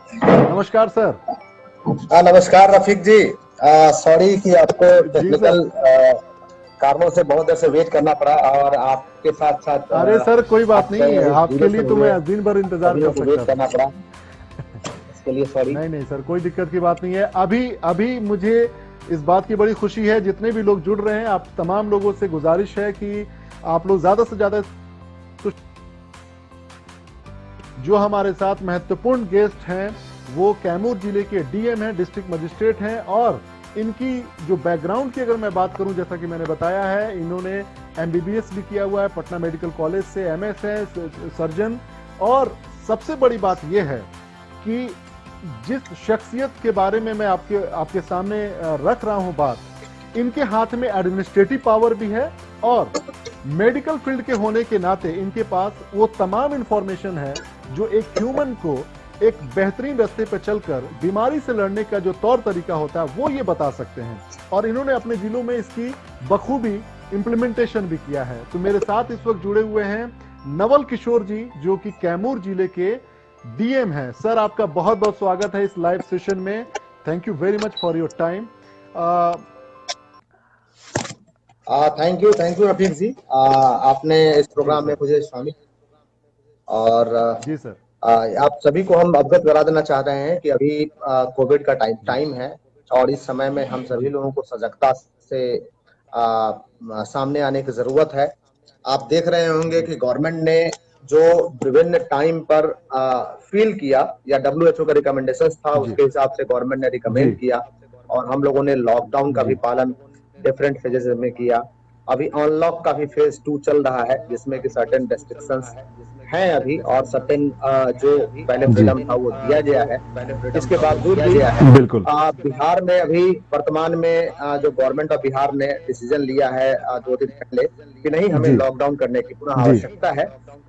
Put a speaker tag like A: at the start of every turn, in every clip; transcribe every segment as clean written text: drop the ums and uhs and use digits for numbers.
A: नमस्कार सर।
B: नमस्कार रफीक जी। सॉरी कि आपको
A: जी सर।
B: टेक्निकल कारणों से बहुत देर से वेट करना पड़ा और आपके साथ साथ
A: अरे सर कोई बात
B: आपके
A: नहीं,
B: इस
A: आपके
B: जुड़े से
A: लिए तो
B: हुए
A: मैं दिन भर इंतजार
B: सभी
A: कर
B: लोगों को
A: सकता
B: वेट
A: था।
B: करना पड़ा। इसके लिए सॉरी।
A: नहीं नहीं सर, कोई दिक्कत की बात नहीं है। अभी अभी मुझे इस बात की बड़ी खुशी है, जितने भी लोग जुड़ रहे हैं आप तमाम लोगों से गुजारिश है कि आप लोग ज्यादा से ज्यादा जो हमारे साथ महत्वपूर्ण गेस्ट हैं वो कैमूर जिले के डीएम हैं, डिस्ट्रिक्ट मजिस्ट्रेट हैं, और इनकी जो बैकग्राउंड की अगर मैं बात करूं, जैसा कि मैंने बताया है, इन्होंने एमबीबीएस भी किया हुआ है पटना मेडिकल कॉलेज से, एमएस है, सर्जन। और सबसे बड़ी बात यह है कि जिस शख्सियत के बारे में मैं आपके आपके सामने रख रहा हूं बात, इनके हाथ में एडमिनिस्ट्रेटिव पावर भी है और मेडिकल फील्ड के होने के नाते इनके पास वो तमाम इंफॉर्मेशन है जो एक ह्यूमन को एक बेहतरीन रास्ते पर चलकर बीमारी से लड़ने का जो तौर तरीका होता है वो ये बता सकते हैं। और इन्होंने अपने जिलों में इसकी बखूबी इंप्लीमेंटेशन भी किया है। तो मेरे साथ इस वक्त जुड़े हुए हैं नवल किशोर जी, जो कि कैमूर जिले के डीएम हैं। सर आपका बहुत बहुत स्वागत है इस लाइव सेशन में। Thank you very much for your time.
B: Thank you Rafiq ji. आपने इस
A: जी
B: प्रोग्राम में
A: सर।
B: मुझे शामिल और
A: जी सर।
B: आप सभी को हम अवगत करा देना चाह रहे हैं कि अभी कोविड का
A: जी
B: टाइम है और इस समय में हम सभी
A: जी
B: लोगों को सजगता से सामने आने की जरूरत है। आप देख रहे होंगे
A: जी
B: कि गवर्नमेंट ने जो विभिन्न टाइम पर फील किया या डब्ल्यूएचओ का रिकमेंडेशन था
A: जी
B: उसके हिसाब से गवर्नमेंट ने
A: जी
B: रिकमेंड किया और हम लोगों ने लॉकडाउन का भी
A: जी
B: पालन डिफरेंट फेजेस में किया। अभी अनलॉक का भी फेज 2 चल रहा है जिसमें कि सर्टेन रेस्ट्रिक्शंस हैं अभी और सर्टेन जो पहले
A: जी
B: फ्रीडम था वो दिया गया है। इसके बावजूद भी
A: बिल्कुल।
B: बिहार में अभी वर्तमान में जो गवर्नमेंट ऑफ बिहार ने डिसीजन लिया है 2 दिन पहले कि नहीं हमें
A: जी
B: लॉकडाउन करने की पुनः
A: जी
B: आवश्यकता है।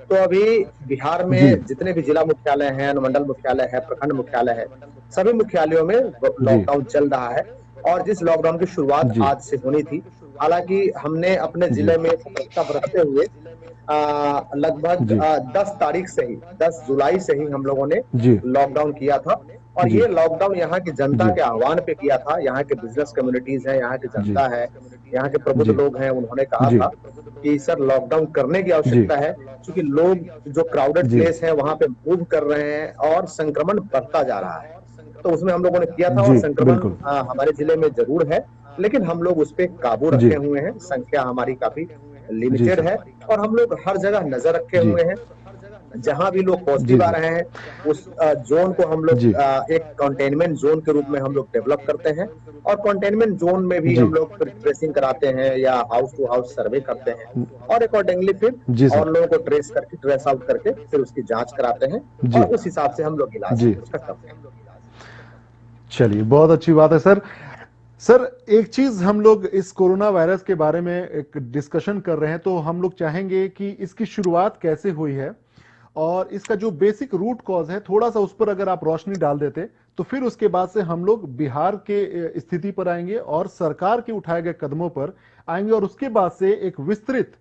B: तो अभी बिहार
A: जी
B: में जितने भी जिला मुख्यालय हैं, अनुमंडल मुख्यालय है, प्रखंड मुख्यालय है, सभी मुख्यालयों में
A: जी
B: लॉकडाउन चल रहा है। और जिस लॉकडाउन की शुरुआत
A: जी
B: आज से होनी थी, हालांकि हमने अपने
A: जी
B: जिले में सतर्कता बरतते हुए लगभग
A: जी
B: 10 तारीख से ही 10 जुलाई से ही हम लोगों ने
A: जी
B: लॉकडाउन किया था। और
A: जी
B: ये लॉकडाउन यहाँ की जनता
A: जी
B: के आह्वान पे किया था। यहाँ के बिजनेस कम्युनिटीज है, यहाँ की
A: जी
B: जनता है, यहाँ के प्रबुद्ध
A: जी
B: लोग हैं, उन्होंने कहा
A: जी
B: था कि सर लॉकडाउन करने की
A: जी
B: आवश्यकता है क्योंकि लोग जो क्राउडेड
A: जी
B: प्लेस है वहां पे मूव कर रहे हैं और संक्रमण बढ़ता जा रहा है। तो उसमें हम लोगों ने किया था और
A: जी
B: संक्रमण
A: बिल्कुल।
B: हमारे जिले में जरूर है, लेकिन हम लोग उस पर काबू
A: जी
B: रखे हुए हैं। संख्या हमारी काफी
A: जी
B: लिमिटेड
A: सर।
B: है और हम लोग हर जगह नजर रखे
A: जी
B: हुए हैं। जहां भी लोग
A: जी
B: पॉजिटिव आ
A: सर।
B: रहे हैं उस जोन को हम लोग
A: जी
B: एक कंटेनमेंट जोन के रूप में हम लोग डेवलप करते हैं और कंटेनमेंट जोन में भी
A: जी
B: हम लोग फिर ट्रेसिंग कराते हैं या हाउस टू हाउस सर्वे करते हैं और अकॉर्डिंगली फिर
A: जी सर।
B: और लोगों को ट्रेस करके ट्रेस आउट करके फिर उसकी जांच कराते हैं
A: जी
B: और उस हिसाब से हम लोग इलाज
A: जी
B: उसका करते हैं।
A: चलिए, बहुत अच्छी बात है सर। सर एक चीज हम लोग इस कोरोना वायरस के बारे में एक डिस्कशन कर रहे हैं, तो हम लोग चाहेंगे कि इसकी शुरुआत कैसे हुई है और इसका जो बेसिक रूट कॉज है थोड़ा सा उस पर अगर आप रोशनी डाल देते तो फिर उसके बाद से हम लोग बिहार के स्थिति पर आएंगे और सरकार के उठाए गए कदमों पर आएंगे और उसके बाद से एक विस्तृत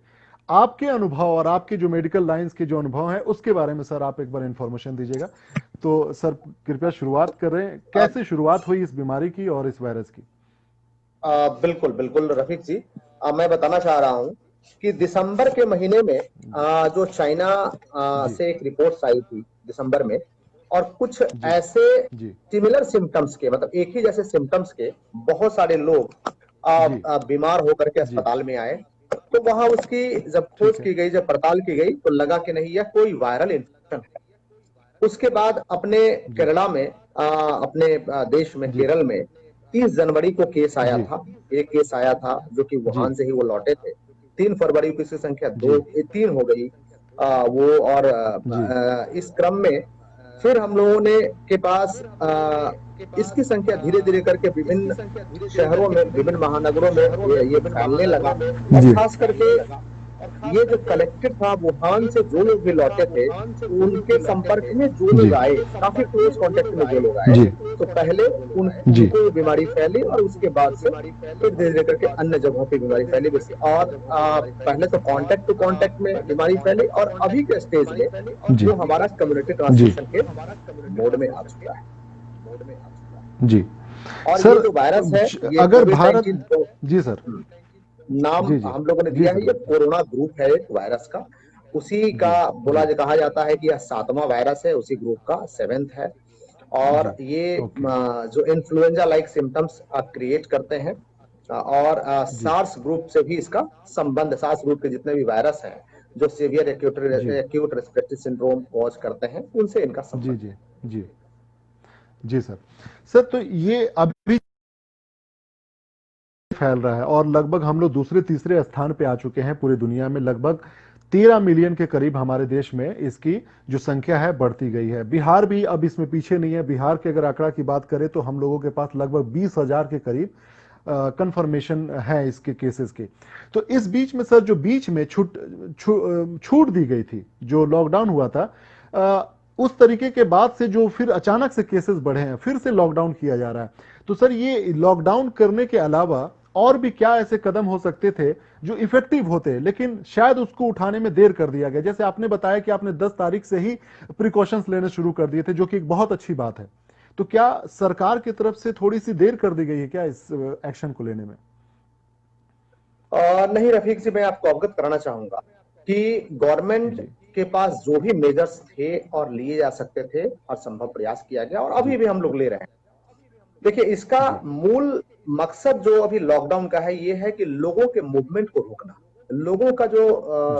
A: आपके अनुभव और आपके जो मेडिकल लाइंस के जो अनुभव हैं उसके बारे में सर आप एक बार इंफॉर्मेशन दीजिएगा। तो सर कृपया शुरुआत करें, कैसे शुरुआत हुई इस बीमारी की और इस वायरस की।
B: बिल्कुल बिल्कुल रफीक जी। मैं बताना चाह रहा हूँ कि दिसंबर के महीने में जो चाइना
A: जी
B: से एक रिपोर्ट आई थी दिसंबर में और कुछ
A: जी
B: ऐसे
A: जी
B: सिमिलर सिम्टम्स के मतलब एक ही जैसे सिम्टम्स के बहुत सारे लोग
A: जी
B: बीमार होकर के
A: जी
B: अस्पताल में आए। तो वहां उसकी जब खोज
A: ठीक है।
B: की गई, जब पड़ताल की गई तो लगा कि नहीं यह कोई वायरल इन्फेक्शन है। उसके बाद अपने
A: जी
B: केरला में अपने देश में
A: जी
B: केरल में 30 जनवरी को केस आया
A: जी
B: था। एक केस आया था जो कि
A: जी
B: वुहान से ही वो लौटे थे। 3 फरवरी को इसकी संख्या
A: जी
B: 3 हो गई। वो और
A: जी
B: इस क्रम में फिर हम लोगों ने के पास इसकी संख्या धीरे धीरे करके विभिन्न शहरों में, विभिन्न महानगरों में ये फैलने लगा और
A: जी
B: खास करके ये जो कलेक्टेड था वुहान से जो लोग भी लौटे थे, उनके संपर्क में जो
A: जी
B: लोग आए, काफी क्लोज कांटेक्ट में जो लोग आए,
A: जी
B: तो पहले
A: जी
B: उनको ये बीमारी फैली और उसके बाद से फिर धीरे धीरे करके अन्य जगहों पे बीमारी फैली। वैसे और पहले तो कांटेक्ट टू कांटेक्ट में बीमारी फैली और अभी के स्टेज में
A: जी
B: वो हमारा कम्युनिटी
A: जी
B: ट्रांसमिशन के मोड में आ चुका है।
A: जी
B: और ये
A: सर,
B: जो वायरस है, ये
A: अगर
B: कोविड
A: भारत,
B: 19 जो
A: जी सर,
B: नाम
A: जी जी
B: हम लोगों ने
A: जी
B: दिया है,
A: सर,
B: ये कोरोना ग्रुप है एक वायरस का, उसी का
A: जी
B: बोला
A: जी
B: कहा जाता है कि यह 7वां वायरस है, उसी ग्रुप का 7th है। और
A: जी
B: ये
A: ओके
B: जो इन्फ्लुएंजा लाइक सिम्टम्स क्रिएट करते हैं, और
A: जी
B: सार्स ग्रुप से भी इसका संबंध, सार्स ग्रुप के जितने भी वायरस हैं जो सीवियर
A: जी
B: एक्यूट रेस्पिरेटरी सिंड्रोम कॉज करते हैं, उनसे इनका
A: जी
B: संबंध
A: जी जी जी सर। सर तो ये अभी फैल रहा है और लगभग हम लोग दूसरे तीसरे स्थान पे आ चुके हैं पूरी दुनिया में। लगभग 13 मिलियन के करीब हमारे देश में इसकी जो संख्या है बढ़ती गई है। बिहार भी अब इसमें पीछे नहीं है। बिहार के अगर आंकड़ा की बात करें तो हम लोगों के पास लगभग 20,000 के करीब कंफर्मेशन है इसके केसेस के। तो इस बीच में सर जो बीच में छूट दी गई थी, जो लॉकडाउन हुआ था, उस तरीके के बाद से जो फिर अचानक से केसेस बढ़े हैं, फिर से लॉकडाउन किया जा रहा है। तो सर ये लॉकडाउन करने के अलावा और भी क्या ऐसे कदम हो सकते थे जो इफेक्टिव होते, लेकिन शायद उसको उठाने में देर कर दिया गया? जैसे आपने बताया कि आपने 10 तारीख से ही प्रिकॉशंस लेने शुरू कर दिए थे, जो कि एक बहुत अच्छी बात है। तो क्या सरकार की तरफ से थोड़ी सी देर कर दी गई है क्या इस एक्शन को लेने में?
B: नहीं रफीक जी, मैं आपको अवगत कराना चाहूंगा कि गवर्नमेंट
A: जी
B: के पास जो भी मेजर्स थे और लिए जा सकते थे, हर संभव प्रयास किया गया और अभी
A: जी
B: भी हम लोग ले रहे हैं। देखिए, इसका
A: जी
B: मूल मकसद जो अभी लॉकडाउन का है, ये है कि लोगों के मूवमेंट को रोकना। लोगों का
A: जी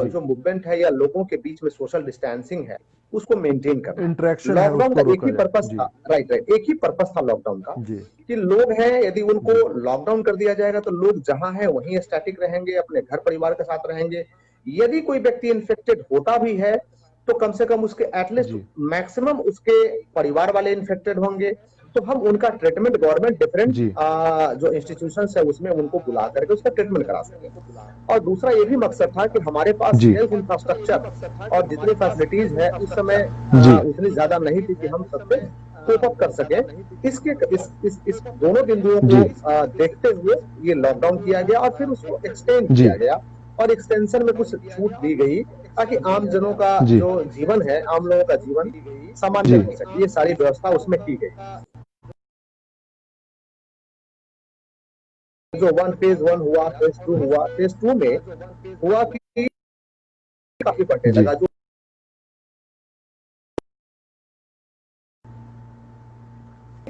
B: जो मूवमेंट है या लोगों के बीच में सोशल डिस्टेंसिंग है, उसको मेंटेन करना।
A: इंटरेक्शन है
B: लॉकडाउन का
A: उसको
B: एक ही
A: रोका जाए।
B: पर्पस
A: जी
B: था, राइट राइट, एक ही पर्पस था लॉकडाउन का,
A: जी
B: कि लोग हैं, यदि उनको
A: जी
B: लॉकडाउन कर दिया जाएगा तो लोग जहां हैं वहीं स्टैटिक रहेंगे, अपने घर परिवार के साथ रहेंगे। यदि कोई व्यक्ति इन्फेक्टेड होता भी है तो कम से कम उसके एटलीस्ट
A: जी
B: मैक्सिमम उसके परिवार वाले इन्फेक्टेड होंगे, तो हम उनका ट्रीटमेंट गवर्नमेंट डिफरेंट
A: जी
B: जो इंस्टीट्यूशन है उसमें उनको बुला करके उसका ट्रीटमेंट करा सके। और दूसरा ये भी मकसद था कि हमारे पास
A: जी
B: हेल्थ इंफ्रास्ट्रक्चर और जितनी फैसिलिटीज है उस समय
A: जी
B: उतनी ज्यादा नहीं थी कि हम सबसे कोप अप कर सके। इसके इस दोनों बिंदुओं
A: जी
B: को देखते हुए ये लॉकडाउन किया गया और फिर उसको एक्सटेंड
A: जी
B: किया गया और एक्सटेंशन में कुछ छूट दी गई, ताकि आम जनों का
A: जी
B: जो जीवन है, आम लोगों का जीवन सामान्य
A: जी
B: हो सके। ये सारी व्यवस्था उसमें की गई। जो फेज 1 हुआ, फेज 2 हुआ, फेज 2 में हुआ कि काफी बढ़ने
A: जी
B: लगा। जो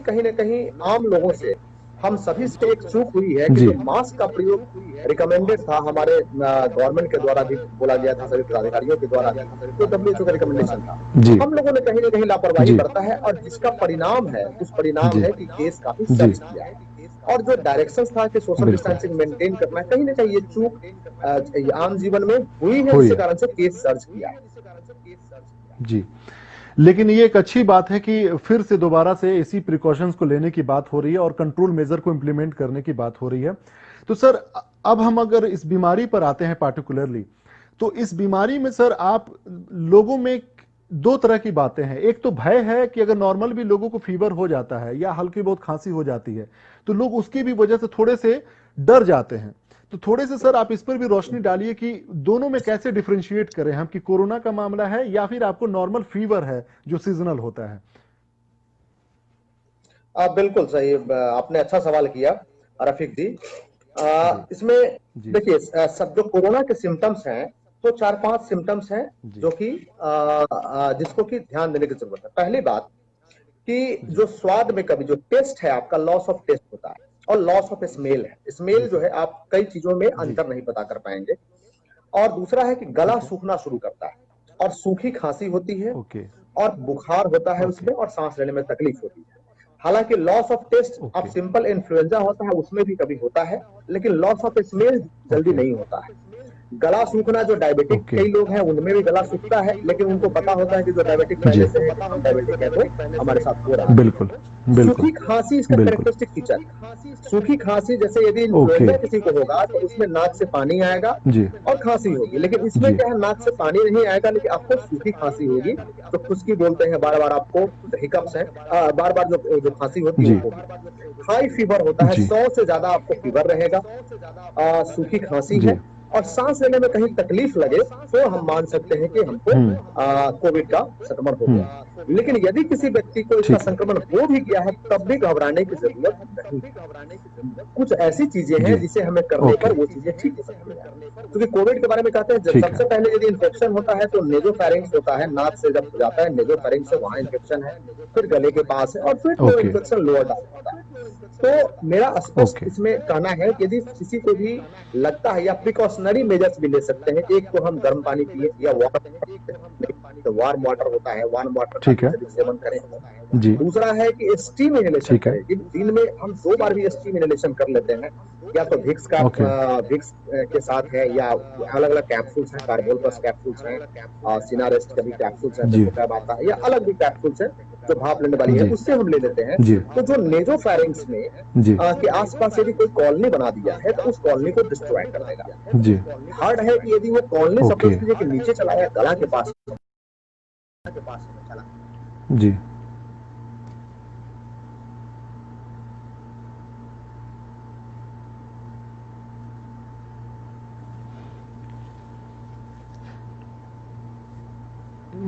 B: कहीं ना कहीं आम लोगों से, हम सभी से एक चूक हुई है कि
A: जी
B: जो मास्क का प्रयोग रिकमेंडेड था हमारे गवर्नमेंट के द्वारा भी बोला गया था, सभी पदाधिकारियों के द्वारा भी, जो डब्ल्यूएचओ का रिकमेंडेशन था,
A: जी
B: हम लोगों ने कहीं ना कहीं लापरवाही
A: जी
B: बरता है और जिसका परिणाम है, उस परिणाम
A: जी
B: है कि केस काफी
A: जी
B: सर्ज किया है। और जो डायरेक्शंस था कि सोशल
A: बिल्कुल
B: डिस्टेंसिंग मेंटेन करना है, कहीं ना कहीं ये चूक आम जीवन में हुई है,
A: हुई
B: जिसके
A: है।
B: कारण से केस सर्ज किया है।
A: जी, लेकिन ये एक अच्छी बात है कि फिर से दोबारा से इसी प्रिकॉशंस को लेने की बात हो रही है और कंट्रोल मेजर को इंप्लीमेंट करने की बात हो रही है। तो सर अब हम अगर इस बीमारी पर आते हैं पार्टिकुलरली, तो इस बीमारी में सर आप लोगों में दो तरह की बातें हैं। एक तो भय है कि अगर नॉर्मल भी लोगों को फीवर हो जाता है या हल्की बहुत खांसी हो जाती है तो लोग उसकी भी वजह से थोड़े से डर जाते हैं। तो थोड़े से सर आप इस पर भी रोशनी डालिए कि दोनों में कैसे डिफरेंशिएट करें हम, कि कोरोना का मामला है या फिर आपको नॉर्मल फीवर है जो सीजनल होता है।
B: बिल्कुल सही, आपने अच्छा सवाल किया रफीक जी।
A: जी
B: इसमें
A: जी
B: देखिए, सब जो कोरोना के सिम्टम्स हैं, तो 4-5 सिम्टम्स हैं
A: जी
B: जो कि जिसको कि ध्यान देने की जरूरत है। पहली बात कि
A: जी
B: जो स्वाद में कभी जो टेस्ट है आपका, लॉस ऑफ टेस्ट होता है और लॉस ऑफ स्मेल है।
A: जी
B: स्मेल जो
A: सर
B: है आप कई चीजों में
A: जी
B: अंतर नहीं पता कर पाएंगे। और दूसरा है कि गला
A: ठीक है
B: सूखना शुरू करता है और सूखी खांसी होती है
A: ओके
B: और बुखार होता है
A: ओके
B: उसमें और सांस लेने में तकलीफ होती है। हालांकि लॉस ऑफ टेस्ट अब
A: ओके
B: सिंपल इन्फ्लुएंजा होता है उसमें भी कभी होता है, लेकिन लॉस ऑफ स्मेल जल्दी
A: ओके
B: नहीं होता है। गला सूखना, जो डायबिटिक
A: ओके
B: कई लोग हैं उनमें भी गला सूखता है, लेकिन उनको पता होता है कि जो डायबिटिक
A: जी
B: पहले से है, हम डायबिटिक है तो हमारे साथ हो रहा है।
A: बिल्कुल बिल्कुल
B: सूखी खांसी इसका
A: बिल्कुल
B: कैरेक्टरिस्टिक फीचर है। सूखी खांसी जैसे यदि
A: ओके
B: इन्फ्लुएंजा किसी को होगा तो उसमें नाक से पानी आएगा
A: जी
B: और खांसी होगी, लेकिन इसमें
A: जी
B: क्या है, नाक से पानी नहीं आएगा लेकिन आपको सूखी खांसी होगी, जो खुश्की बोलते हैं, बार बार आपको हिकअप्स है, बार बार जो जो खांसी होती है
A: जी
B: वो होगी। हाई फीवर होता है,
A: जी
B: 100 से ज्यादा आपको फीवर रहेगा, सूखी खांसी
A: जी
B: है, और सांस लेने में कहीं तकलीफ लगे तो हम मान सकते हैं कि हमको कोविड का संक्रमण हो गया। लेकिन यदि किसी व्यक्ति को इसका
A: ठीक है
B: संक्रमण हो भी गया है तब भी घबराने की जरूरत नहीं है। कुछ ऐसी चीजें हैं
A: जी
B: जिसे हमें करने
A: ओके
B: पर वो चीजें ठीक हो सकती हैं। क्योंकि कोविड के बारे में कहते हैं,
A: ठीक है
B: सबसे पहले यदि इन्फेक्शन होता है तो नेजोफेरिंक्स होता है, नाक से जब जाता है नेजोफेरिंक्स से वहां इन्फेक्शन है, फिर गले के पास है, और फिर वो
A: ओके
B: इन्फेक्शन लोअर डाउन होता है। तो मेरा स्पष्ट
A: ओके
B: इसमें कहना है कि यदि किसी को भी लगता है, या प्रिकॉशनरी मेजर्स भी ले सकते हैं, एक तो हम गर्म पानी पिए या वार्म वाटर होता है, वार्म वाटर का
A: ठीक है
B: अत्यधिक सेवन करें।
A: जी
B: दूसरा है कि स्टीम इनहेलेशन
A: ठीक है
B: करें, दिन में हम 2 बार भी स्टीम इनहेलेशन कर लेते हैं, या तो
A: ओके
B: विक्स के साथ है, या अलग अलग कैप्सूल्स हैं, कार्बोल प्लस कैप्सूल्स हैं, सिनारेस्ट का भी कैप्सूल्स है,
A: जी
B: मेथोकैप आता है, या अलग भी कैप्सूल्स है जो भाप लेने वाली है,
A: जी
B: उससे हम ले लेते हैं।
A: जी
B: तो जो नेजोफेरिंक्स में
A: जी
B: के आसपास यदि कोई कॉलोनी बना दिया है तो उस कॉलोनी को डिस्ट्रॉय कर देगा।
A: जी
B: थर्ड है कि यदि वो कॉलोनी
A: ओके
B: सपोज कीजिए कि नीचे चला गया, गला के पास,
A: जी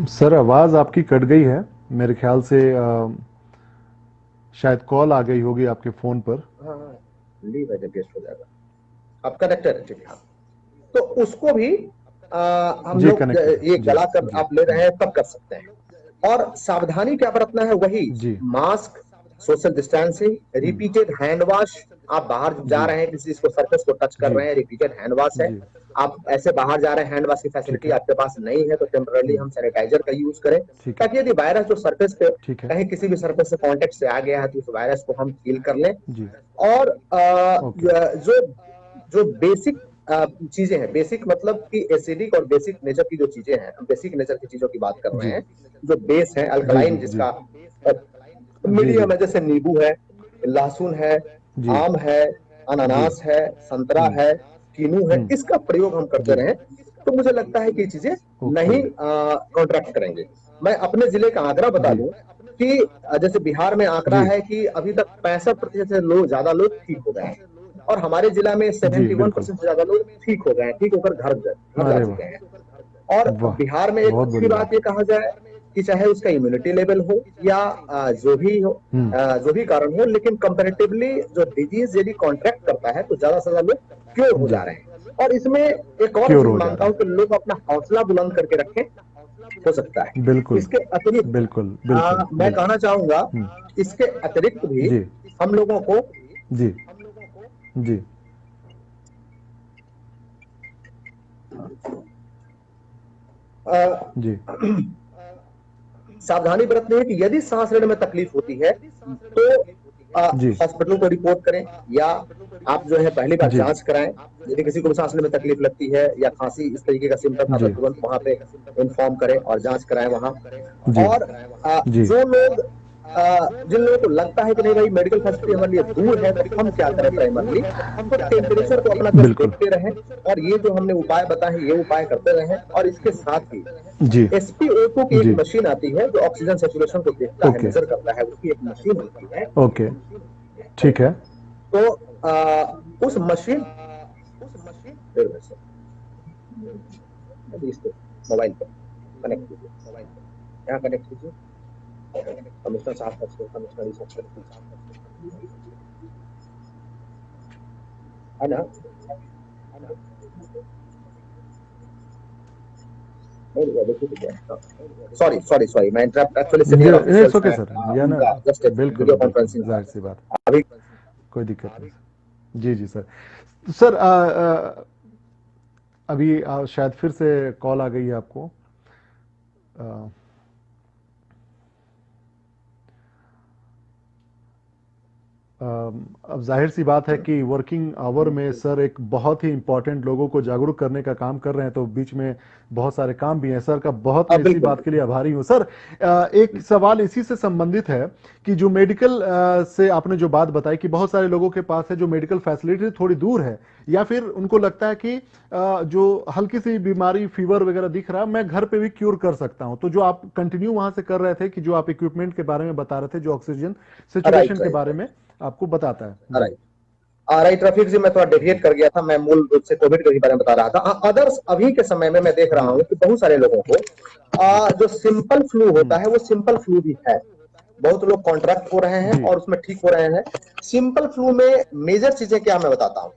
A: सर आवाज़ आपकी कट गई है मेरे ख्याल से शायद कॉल आ गई होगी आपके फ़ोन पर
B: हाँ लीव है, गेस्ट हो जाएगा, अब कनेक्टर है, ठीक है। तो उसको भी हम
A: जी
B: लोग
A: कनेक्टेड
B: ये
A: है जी
B: गला कर
A: जी
B: आप ले रहे हैं तब कर सकते हैं। और सावधानी क्या बरतना है, वही
A: जी
B: mask, social distancing, repeated hand wash. आप बाहर जा
A: जी
B: रहे हैं, किसी को सरफेस को टच कर
A: जी
B: रहे हैं, रिपीटेड हैंड वॉश है।
A: जी
B: आप ऐसे बाहर जा रहे हैं, हैंड वॉश की
A: ठीक
B: फैसिलिटी
A: है
B: आपके पास नहीं है तो टेम्पररी हम सैनिटाइजर का यूज करें,
A: ठीक है
B: ताकि यदि वायरस जो सरफेस पे
A: ठीक है
B: कहीं किसी भी सरफेस से कांटेक्ट से आ गया है तो उस वायरस को हम किल कर लें।
A: जी
B: और
A: ओके
B: जो जो बेसिक चीजें हैं, बेसिक मतलब कि एसिडिक और बेसिक नेचर की जो चीजें हैं, हम बेसिक नेचर की चीजों की बात कर रहे
A: जी
B: हैं, जो बेस है
A: जी जी
B: अल्कलाइन,
A: जी
B: जिसका
A: जी जी
B: मीडियम है, जैसे नींबू है, लहसुन है,
A: जी
B: आम है,
A: जी
B: अनानास है, संतरा
A: हम्म
B: है, कीनू है,
A: हम्म
B: इसका प्रयोग हम करते
A: जी
B: रहे तो मुझे लगता है कि ये चीजें
A: ओके
B: नहीं कॉन्ट्रैक्ट करेंगे। मैं अपने जिले का आंकड़ा बता
A: जी
B: दूं कि जैसे बिहार में आंकड़ा
A: जी
B: है कि अभी तक 65% से लोग, ज्यादा लोग ठीक हो गए हैं, और हमारे जिला में
A: जी
B: 71%
A: बिल्कुल
B: से ज्यादा लोग ठीक हो गए हैं, ठीक होकर घर जा
A: अरे वाह
B: चुके हैं। और
A: वाह
B: बिहार में एक
A: बहुत
B: अच्छी
A: बड़ी
B: बात
A: बात
B: ये कहा जाए कि चाहे उसका इम्यूनिटी लेवल हो या जो भी हो, जो भी कारण हो, लेकिन कंपैरेटिवली जो डिजीज यदि कॉन्ट्रैक्ट करता है तो ज्यादा से ज्यादा लोग क्योर हो जा
A: जी
B: रहे हैं। और इसमें एक और
A: क्योर
B: चीज
A: हो जा
B: मानता
A: रहे
B: हूं कि
A: हैं
B: लोग अपना हौसला बुलंद करके रखें, हो सकता है।
A: बिल्कुल
B: इसके अतिरिक्त
A: बिल्कुल बिल्कुल
B: मैं
A: बिल्कुल
B: कहना चाहूंगा, इसके अतिरिक्त भी
A: जी
B: हम लोगों को
A: जी जी
B: अ,
A: जी
B: सावधानी बरतनी है कि यदि सांस लेने में तकलीफ होती है तो
A: जी
B: हॉस्पिटल को रिपोर्ट करें, या आप जो है पहली बार
A: जी
B: जांच कराएं। यदि किसी को भी सांस लेने में तकलीफ लगती है या खांसी इस तरीके का सिम्टम था तो
A: जी
B: तुरंत वहां पे इन्फॉर्म करें और जांच कराएं वहां।
A: जी
B: और
A: जी
B: जो लोग जिन लोगों को लगता है कि नहीं भाई मेडिकल फैसिलिटी हमारे लिए दूर है, तो हम क्या करें, प्राइमरली तो टेम्परेचर को अपना जस्ट
A: बिल्कुल
B: देखते रहें, और ये जो हमने उपाय बताए ये उपाय करते रहें। और इसके साथ ही
A: जी
B: SpO2 की एक
A: जी
B: मशीन आती है जो ऑक्सीजन सेचुरेशन को देखता है,
A: ओके
B: मेजर करता है, उसकी एक मशीन होती है।
A: ओके ठीक है
B: तो उस मशीन मोबाइल पर कनेक्ट कीजिए, यहाँ कनेक्ट कीजिए, कमिश्नर साहब का कमिश्नर है ना। सॉरी सॉरी सॉरी, मैं interrupt, actually senior
A: it's
B: officials
A: okay
B: हैं,
A: सर या ना
B: उनका जस्ट एक
A: बिल्कुल
B: वीडियो
A: बिल्कुल
B: कॉन्फ्रेंसिंग
A: जाहिर सी बात
B: अभी।
A: कोई दिक्कत नहीं सर जी जी सर सर अभी शायद फिर से कॉल आ गई है आपको अ, अब जाहिर सी बात है कि वर्किंग आवर में सर एक बहुत ही इंपॉर्टेंट लोगों को जागरूक करने का काम कर रहे हैं, तो बीच में बहुत सारे काम भी हैं सर का, बहुत मैं इसी
B: बिल्कुल
A: बात के लिए आभारी हूं सर। एक सवाल इसी से संबंधित है कि जो मेडिकल से आपने जो बात बताई कि बहुत सारे लोगों के पास है जो मेडिकल फैसिलिटी थोड़ी दूर है, या फिर उनको लगता है कि जो हल्की सी बीमारी फीवर वगैरह दिख रहा है मैं घर पे भी क्यूर कर सकता हूं, तो जो आप कंटिन्यू वहां से कर रहे थे कि जो आप इक्विपमेंट के बारे में बता रहे थे, जो ऑक्सीजन
B: राइट
A: सिचुएशन के
B: राइट
A: बारे में आपको बताता है जी।
B: राइट राइट रफीक जी, मैं थोड़ा डेविएट कर गया था। मैं मूल रूप से कोविड के बारे में बता रहा था। अदर्स अभी के समय में मैं देख रहा
A: जी
B: हूँ
A: जी
B: कि बहुत सारे लोगों को जो सिंपल फ्लू होता है वो सिंपल फ्लू भी है। बहुत लोग कॉन्ट्रैक्ट हो रहे हैं
A: जी
B: और उसमें ठीक हो रहे हैं। सिंपल फ्लू में मेजर चीजें क्या मैं बताता हूँ।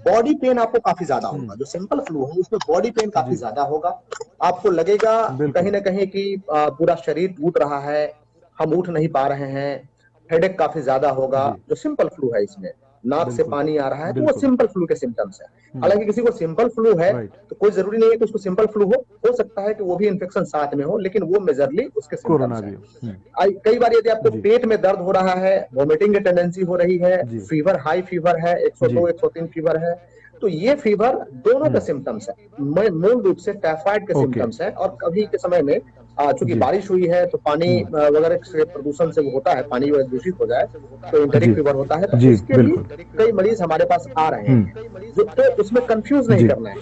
B: बॉडी पेन आपको काफी ज्यादा होगा। जो सिंपल फ्लू है उसमें बॉडी पेन काफी
A: जी
B: ज्यादा होगा। आपको लगेगा कहीं
A: बिल्कुल
B: ना कहीं कि पूरा शरीर टूट रहा है, हम उठ नहीं पा रहे हैं। हेडेक काफी ज्यादा होगा।
A: जी
B: जो सिंपल फ्लू है इसमें नाक से
A: बिल्कुल
B: पानी आ रहा है, तो वो
A: बिल्कुल
B: सिंपल फ्लू के सिम्टम्स है। हालांकि किसी को सिंपल फ्लू है
A: राइट
B: तो कोई जरूरी नहीं है कि उसको सिंपल फ्लू हो सकता है कि वो भी इन्फेक्शन साथ में हो, लेकिन वो मेजरली उसके
A: कोरोना
B: सिम्टम्स है।
A: भी
B: कई बार यदि आपको
A: जी
B: पेट में दर्द हो रहा है, वॉमिटिंग की टेंडेंसी हो रही है,
A: जी
B: फीवर हाई फीवर है,
A: जी
B: 102 103 फीवर है, तो ये फीवर दोनों के सिम्टम्स है। मूल रूप से टाइफाइड के
A: ओके
B: सिम्टम्स है। और कभी के समय में चूंकि
A: जी
B: बारिश हुई है तो पानी वगैरह से प्रदूषण से वो होता है, पानी वगैरह दूषित हो जाए तो
A: जी
B: इंटेरिक फीवर होता है। तो
A: जी
B: उसके भी
A: बिल्कुल
B: कई मरीज हमारे पास आ रहे हैं। तो उसमें कंफ्यूज नहीं
A: जी
B: करना है।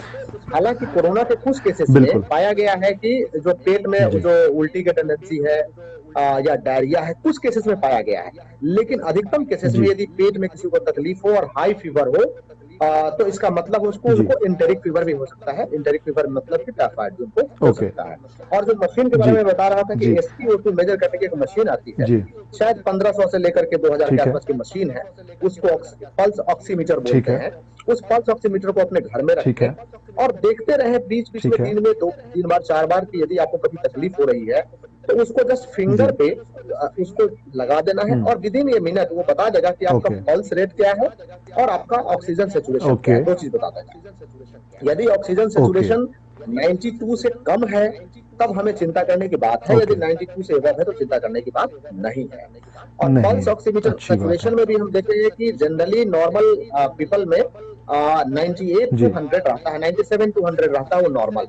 B: हालांकि कोरोना के कुछ केसेस में
A: बिल्कुल
B: पाया गया है कि जो पेट में
A: जी
B: जो उल्टी की टेंडेंसी है या डायरिया है, कुछ केसेस में पाया गया है। लेकिन अधिकतम केसेस में
A: जी
B: यदि पेट में किसी को तकलीफ हो और हाई फीवर हो, तो इसका मतलब उसको
A: जी
B: उनको इंटेरिक फीवर भी हो सकता है। इंटेरिक फीवर मतलब कि टाइफाइड भी उनको हो
A: ओके
B: सकता है। और जो मशीन के बारे
A: जी
B: में बता रहा था कि
A: जी
B: SpO2 मेजर करने की एक मशीन आती है,
A: जी
B: शायद 1500 से लेकर के 2000 के
A: ठीक है
B: आसपास की मशीन है। उसको पल्स ऑक्सीमीटर
A: ठीक
B: बोलते
A: है
B: हैं। उस पल्स ऑक्सीमीटर को अपने घर में
A: ठीक
B: रखें
A: है
B: और देखते रहे बीच बीच में
A: ठीक है
B: दिन में 2 3 बार 4 बार की यदि आपको कभी तकलीफ हो रही है तो उसको जस्ट
A: जी
B: फिंगर पे उसको लगा देना है और विद इन ए मिनट वो बता देगा कि आपका
A: ओके
B: पल्स रेट क्या है और आपका ऑक्सीजन सेचुरेशन क्या
A: ओके
B: है। दो चीज बता देगा। यदि ऑक्सीजन
A: ओके
B: सेचुरेशन 92 से कम है तब हमें चिंता करने की बात है। यदि
A: ओके
B: 92 से अबव है तो चिंता करने की बात नहीं है। और
A: नहीं
B: पल्स
A: है
B: ऑक्सीमीटर
A: अच्छी बात है
B: सेचुरेशन में भी हम देखेंगे कि जनरली नॉर्मल पीपल में 98 टू
A: जी
B: 100 रहता है, 97 टू 100 रहता है वो नॉर्मल।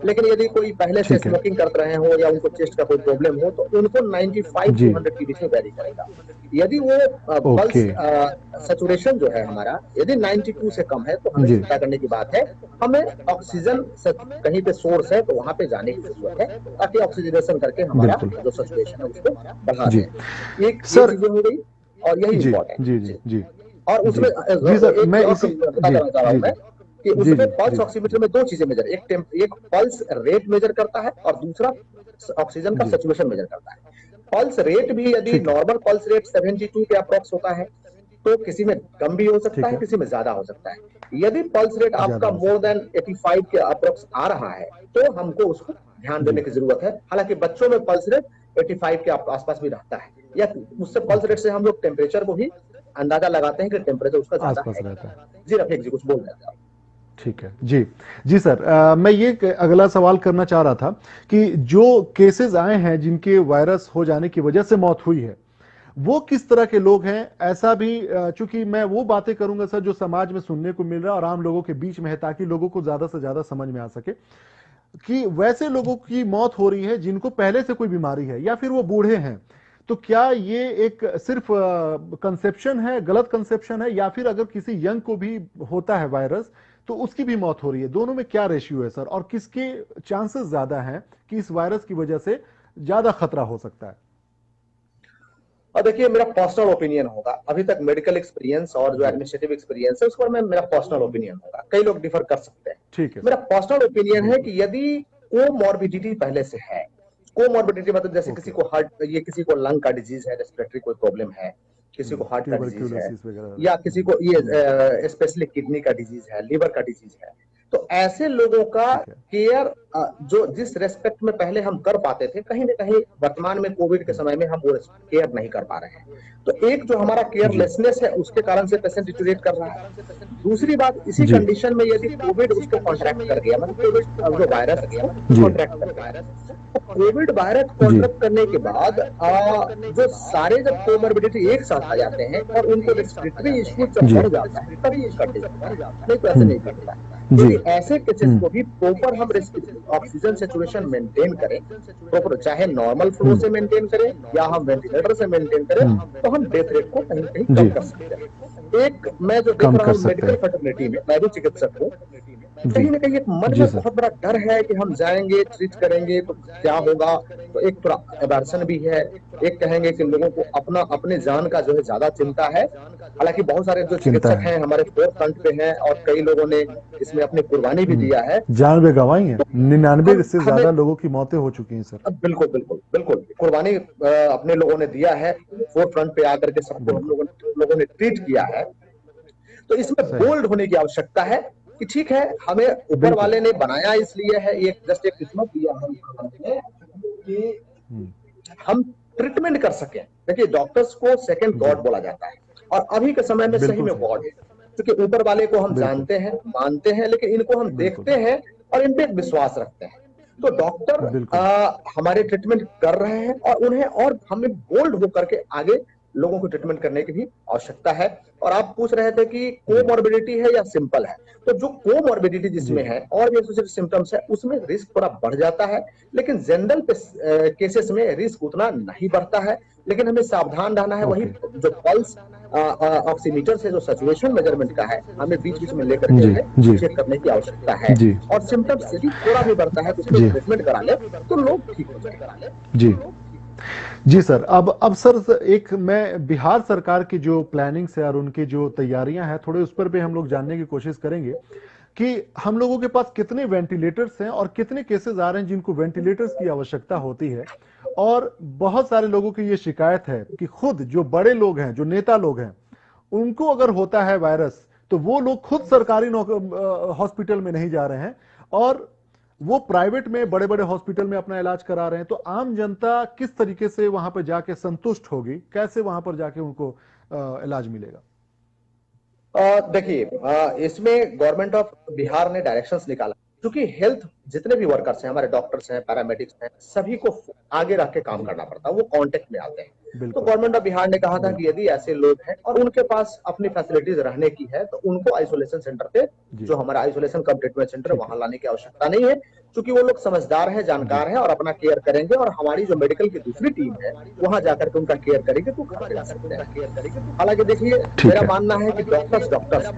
B: लेकिन यदि कोई पहले से
A: ठीक है
B: स्मोकिंग करते रहे हो या उनको चेस्ट का कोई प्रॉब्लम हो तो उनको 95 टू
A: जी
B: 100 के बीच में वेरी करेगा। यदि वो पल्स
A: ओके
B: सेचुरेशन जो है हमारा यदि 92 से कम है तो हमें
A: जी
B: चिंता करने की बात है। हमें ऑक्सीजन कहीं पे सोर्स है तो वहां पे जाने की जरूरत है ताकि ऑक्सीजनेशन करके हमारा
A: बिल्कुल
B: जो सिचुएशन है उसको बढ़ा
A: जी
B: दें। एक ये
A: सर
B: चीजें हो गई और यही
A: जी
B: इंपॉर्टेंट
A: जी
B: जी।
A: जी जी
B: और
A: जी
B: उसमें
A: जी सर
B: एक
A: मैं
B: और
A: इसी
B: बता
A: जी
B: देना चाह रहा हूं
A: जी
B: मैं
A: जी
B: कि
A: जी
B: उसमें
A: जी
B: पल्स
A: जी
B: ऑक्सीमीटर
A: जी
B: में दो चीजें मेजर, एक पल्स रेट मेजर करता है और दूसरा ऑक्सीजन का
A: जी
B: सेचुरेशन मेजर करता है। पल्स रेट भी यदि
A: ठीक है
B: नॉर्मल पल्स रेट 72 के अप्रॉक्स होता है तो किसी में कम भी हो सकता
A: ठीक
B: है,
A: है
B: किसी में ज्यादा हो सकता है। यदि पल्स रेट
A: ज्यादा
B: आपका
A: हो
B: मोर
A: सकता
B: देन 85 के अप्रॉक्स आ रहा है तो हमको उसको ध्यान
A: है
B: देने
A: जी
B: की जरूरत है। हालांकि बच्चों में पल्स रेट 85 के आसपास भी रहता है या उससे पल्स
A: ओके
B: रेट से हम लोग टेम्परेचर को भी अंदाजा लगाते हैं कि टेम्परेचर उसका ज्यादा
A: आसपास
B: है कि
A: रहता
B: नहीं।
A: है
B: जी रफीक जी कुछ बोल रहे थे आप।
A: ठीक है जी जी सर मैं ये अगला सवाल करना चाह रहा था कि जो केसेस आए हैं जिनके वायरस हो जाने की वजह से मौत हुई है वो किस तरह के लोग हैं, ऐसा भी चूंकि मैं वो बातें करूंगा सर जो समाज में सुनने को मिल रहा है और आम लोगों के बीच में है, ताकि लोगों को ज्यादा से ज्यादा समझ में आ सके कि वैसे लोगों की मौत हो रही है जिनको पहले से कोई बीमारी है या फिर वो बूढ़े हैं, तो क्या ये एक सिर्फ कंसेप्शन है, गलत कंसेप्शन है, या फिर अगर किसी यंग को भी होता है वायरस तो उसकी भी मौत हो रही है, दोनों में क्या रेशियो है सर, और किसके चांसेस ज्यादा हैं कि इस वायरस की वजह से ज्यादा खतरा हो सकता है?
B: और देखिए मेरा पर्सनल ओपिनियन होगा। अभी तक मेडिकल एक्सपीरियंस और जो
A: जी
B: एडमिनिस्ट्रेटिव एक्सपीरियंस है उस पर मेरा पर्सनल ओपिनियन होगा। कई लोग डिफर कर सकते हैं।
A: ठीक है
B: मेरा
A: सर
B: पर्सनल ओपिनियन है
A: बिल्कुल
B: कि यदि कोमॉर्बिडिटी पहले से है, कोमॉर्बिडिटी मतलब जैसे किसी
A: ओके
B: को हार्ट, ये किसी को लंग का डिजीज है, रेस्पिरेटरी कोई प्रॉब्लम है, किसी को हार्ट का डिजीज है
A: ट्यूबरक्यूलोसिस वगैरह
B: या किसी को ये स्पेशली किडनी का डिजीज है, लिवर का डिजीज है, तो ऐसे लोगों का
A: ठीक है।
B: केयर जो जिस रेस्पेक्ट में पहले हम कर पाते थे, कहीं ना कहीं वर्तमान में कोविड के समय में हम वो केयर नहीं कर पा रहे हैं। तो एक जो हमारा
A: जी
B: केयरलेसनेस है, उसके कारण से पेशेंट डिटोरेट कर रहा है। दूसरी बात, इसी
A: जी
B: कंडीशन में यदि कोविड उसको कॉन्ट्रैक्ट कर गया, मतलब कोविड जो वायरस है उसको
A: जी
B: कॉन्ट्रैक्ट कर गया, तो कोविड वायरस
A: जी
B: कॉन्ट्रैक्ट करने के बाद जो सारे जब कोमोर्बिडिटी एक साथ आ जाते हैं और उनको रेस्पिरेटरी इश्यू जब
A: जी
B: बढ़ जाता है, तब ये कर देता है, नहीं तो ऐसे नहीं करता है।
A: जी
B: यदि ऐसे केसेस को भी प्रॉपर हम ऑक्सीजन सेचुरेशन मेंटेन करें, प्रॉपर चाहे नॉर्मल फ्लो से मेंटेन करें या हम वेंटिलेटर से मेंटेन करें, तो हम डेथ रेट को कहीं कहीं कम
A: जी
B: कर सकते हैं। एक मैं जो देख
A: कम
B: रहा
A: कर
B: हूँ
A: सकते
B: मेडिकल
A: हैं।
B: फर्टिलिटी में, मैं भी चिकित्सक हूँ,
A: जी
B: कहीं ना कहीं एक मन
A: जी
B: में
A: सर।
B: बहुत बड़ा डर है कि हम जाएंगे ट्रीट करेंगे तो क्या होगा। तो एक थोड़ा एवर्सन भी है। एक कहेंगे कि लोगों को अपना अपने जान का जो है ज्यादा चिंता है। हालांकि बहुत सारे जो
A: चिंता
B: चिकित्सक
A: है।
B: हैं हमारे फोर्थ फ्रंट पे हैं और कई लोगों ने इसमें अपनी कुर्बानी भी दिया है।
A: जान भी गंवाई है,
B: तो
A: 99
B: हम
A: से
B: हमें
A: ज्यादा लोगों की मौतें हो चुकी हैं सर।
B: बिल्कुल बिल्कुल बिल्कुल कुर्बानी अपने लोगों ने दिया है, फोर्थ फ्रंट पे आकर के सबको हम
A: बिल्कुल
B: लोगों ने ट्रीट किया है। तो इसमें
A: सही।
B: बोल्ड होने की आवश्यकता है कि ठीक है, हमें ऊपर
A: बिल्कुल।
B: वाले ने बनाया इसलिए है, ये जस्ट एक किस्मत दिया है कि
A: हम्म,
B: हम ट्रीटमेंट कर सकें। देखिए डॉक्टर्स को सेकंड
A: जी
B: गॉड बोला जाता है और अभी के समय में सही
A: बिल्कुल
B: में
A: सही।
B: गॉड है, क्योंकि ऊपर वाले को हम
A: बिल्कुल
B: जानते हैं, मानते हैं, लेकिन इनको हम
A: बिल्कुल
B: देखते हैं और इन पे एक विश्वास रखते हैं। तो डॉक्टर
A: बिल्कुल।
B: हमारे ट्रीटमेंट कर रहे हैं और उन्हें और हमें बोल्ड होकर के आगे लोगों को ट्रीटमेंट करने की भी आवश्यकता है। और आप पूछ रहे थे कि
A: जी
B: कोमॉर्बिडिटी है या सिंपल है, तो जो कोमॉर्बिडिटी जिसमें
A: जी
B: है और भी एसोसिएटेड सिम्टम्स है उसमें रिस्क थोड़ा बढ़ जाता है, लेकिन जनरल केसेस में रिस्क उतना नहीं बढ़ता है। लेकिन हमें सावधान रहना है। वही
A: ओके।
B: जो पल्स ऑक्सीमीटर से जो सैचुरेशन मेजरमेंट का है, हमें बीच बीच में लेकर के
A: जी
B: उन्हें
A: जी
B: चेक करने की आवश्यकता है।
A: जी
B: और सिम्टम्स यदि थोड़ा भी बढ़ता है तो उसको
A: जी
B: ट्रीटमेंट करा ले तो लोग ठीक हो जाएंगे।
A: जी जी सर। अब सर एक मैं बिहार सरकार की जो प्लानिंग्स है और उनकी जो तैयारियां हैं, थोड़े उस पर भी हम लोग जानने की कोशिश करेंगे कि हम लोगों के पास कितने वेंटिलेटर्स हैं और कितने केसेस आ रहे हैं जिनको वेंटिलेटर्स की आवश्यकता होती है। और बहुत सारे लोगों की ये शिकायत है कि खुद जो बड़े लोग हैं, जो नेता लोग हैं, उनको अगर होता है वायरस तो वो लोग खुद सरकारी हॉस्पिटल में नहीं जा रहे हैं और वो प्राइवेट में बड़े बड़े हॉस्पिटल में अपना इलाज करा रहे हैं। तो आम जनता किस तरीके से वहां पर जाके संतुष्ट होगी, कैसे वहां पर जाके उनको इलाज मिलेगा?
B: देखिए इसमें गवर्नमेंट ऑफ बिहार ने डायरेक्शंस निकाला, क्योंकि हेल्थ जितने भी वर्कर्स हैं, हमारे डॉक्टर्स हैं, पैरामेडिक्स हैं, सभी को आगे रख के काम
A: जी
B: करना पड़ता है, वो कांटेक्ट में आते हैं। तो
A: बिल्कुल
B: गवर्नमेंट ऑफ बिहार ने कहा था कि
A: बिल्कुल।
B: यदि ऐसे लोग हैं और उनके पास अपनी फैसिलिटीज रहने की है तो उनको आइसोलेशन सेंटर पे,
A: जी
B: जो हमारा आइसोलेशन कम ट्रीटमेंट सेंटर है,
A: ठीक है।
B: वहां लाने की आवश्यकता नहीं है, क्योंकि वो लोग समझदार हैं,
A: जी
B: जानकार हैं और अपना केयर करेंगे। और हमारी जो मेडिकल की दूसरी टीम है वहां जाकर के उनका केयर करेगी तो घर पे ला सकते हैं। हालांकि देखिए,
A: ठीक
B: मेरा
A: है।
B: मानना है कि डॉक्टर्स डॉक्टर्स हैं,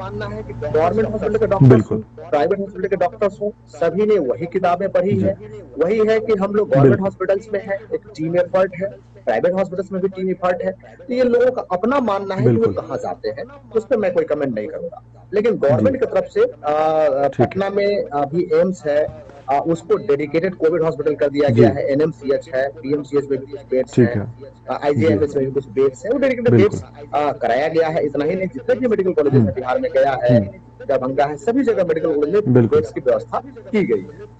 B: गवर्नमेंट हॉस्पिटल के डॉक्टर्स हो,
A: बिल्कुल
B: प्राइवेट हॉस्पिटल के डॉक्टर्स हो, सभी ने वही किताबें पढ़ी
A: जी
B: है। वही है कि हम लोग गवर्नमेंट
A: बिल्कुल
B: हॉस्पिटल्स में है, एक टीम एफर्ट है, प्राइवेट हॉस्पिटल्स में भी टीम एफर्ट है। तो ये लोगों का अपना मानना है कि वो
A: बिल्कुल
B: कहाँ जाते हैं, उस पर मैं कोई कमेंट नहीं करूंगा। लेकिन
A: जी
B: गवर्नमेंट की तरफ से
A: ठीक है।
B: पटना में अभी एम्स है, उसको डेडिकेटेड कोविड हॉस्पिटल कर दिया
A: जी
B: गया है। एनएमसीएच है, पीएमसीएच में भी कुछ बेड्स
A: ठीक
B: हैं,
A: है। जी
B: आईजीआईएमएस में भी कुछ बेड्स हैं, वो डेडिकेटेड
A: बिल्कुल
B: बेड्स कराया गया है। इतना ही नहीं, जितने भी मेडिकल कॉलेजेस
A: हम्म
B: हैं बिहार में, गया है, दरभंगा है, सभी जगह मेडिकल कॉलेज में
A: बिल्कुल
B: बेड्स की व्यवस्था की गई है।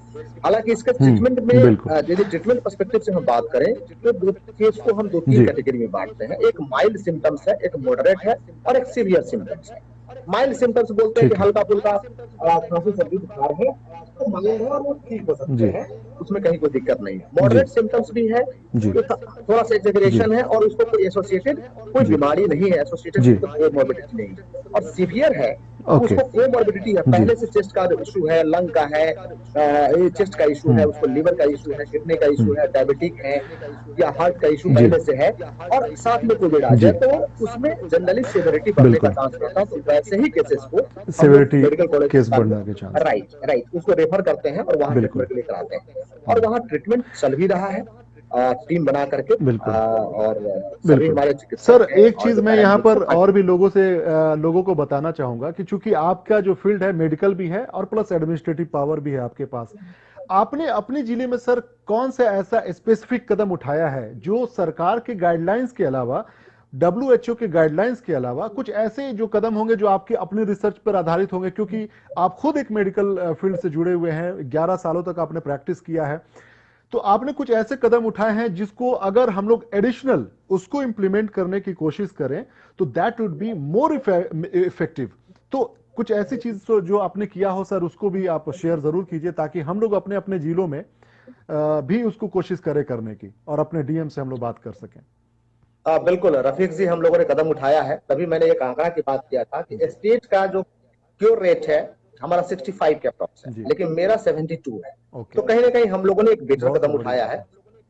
B: हालांकि इसके ट्रीटमेंट में
A: बिल्कुल
B: यदि ट्रीटमेंट पर्सपेक्टिव से हम बात करें तो दो केस को हम दो तीन
A: जी
B: कैटेगरी में बांटते हैं। एक माइल्ड सिम्टम्स है, एक मॉडरेट है और एक सीवियर सिम्टम्स है। माइल्ड सिम्टम्स बोलते हैं कि
A: ठीक है।
B: हल्का फुल्का खांसी सर्दी बुखार है, तो माइल्ड है और वो ठीक हो सकते
A: जी
B: हैं, उसमें कहीं कोई दिक्कत नहीं है।
A: जी
B: मॉडरेट सिम्टम्स भी है,
A: जी
B: तो थोड़ा सा
A: जी
B: एग्जेगरेशन है और उसको कोई एसोसिएटेड कोई
A: जी
B: बीमारी नहीं है, एसोसिएटेड
A: जी
B: कोई कोमॉर्बिडिटी नहीं है। और सीवियर है तो
A: ओके
B: उसको कोमॉर्बिडिटी है,
A: जी
B: पहले से चेस्ट का इशू है, लंग का है, ये चेस्ट का इशू है, उसको लीवर का इशू है, किडनी का इशू है, डायबिटिक है या हार्ट का इशू
A: जी
B: पहले से है, और साथ में कोविड आ
A: जी
B: जाए तो उसमें जनरली सेवेरिटी बढ़ने का
A: बिल्कुल
B: चांस रहता है। तो वैसे ही केसेस को हम लोग
A: सिवियरिटी
B: मेडिकल कॉलेज
A: केस
B: अस्पताल में
A: बढ़ने के चांस है।
B: राइट राइट उसको रेफर करते हैं और वहां
A: बिल्कुल
B: ट्रीटमेंट के लिए कराते हैं। और वहां ट्रीटमेंट चल भी रहा है, टीम बना करके,
A: बिल्कुल
B: और सभी
A: बिल्कुल।
B: हमारे
A: सर
B: चिकित्सक हैं
A: एक
B: और
A: चीज
B: जो
A: मैं यहाँ
B: पैरामेडिक्स
A: पर
B: हैं।
A: और भी लोगों को बताना चाहूंगा कि चूंकि आपका जो फील्ड है मेडिकल भी है और प्लस एडमिनिस्ट्रेटिव पावर भी है आपके पास, आपने अपने जिले में सर कौन सा ऐसा स्पेसिफिक कदम उठाया है जो सरकार के गाइडलाइंस के अलावा WHO के गाइडलाइंस के अलावा कुछ ऐसे जो कदम होंगे जो आपके अपने रिसर्च पर आधारित होंगे, क्योंकि आप खुद एक मेडिकल फील्ड से जुड़े हुए हैं, 11 सालों तक आपने प्रैक्टिस किया है, तो आपने कुछ ऐसे कदम उठाए हैं जिसको अगर हम लोग एडिशनल उसको इंप्लीमेंट करने की कोशिश करें तो that would be more effective. तो कुछ ऐसी चीज जो आपने किया हो सर, उसको भी आप शेयर जरूर कीजिए ताकि हम लोग अपने अपने जिलों में भी उसको कोशिश करें करने की और अपने डीएम से हम लोग बात कर सकें।
B: बिल्कुल रफीक जी, हम लोगों ने कदम उठाया है, तभी मैंने एक आंकड़ा की बात किया था कि स्टेट का जो क्योर रेट है हमारा 65 के अप्रॉक्स है, लेकिन मेरा 72 है। तो कहीं ना कहीं हम लोगों ने एक बेटर कदम उठाया है।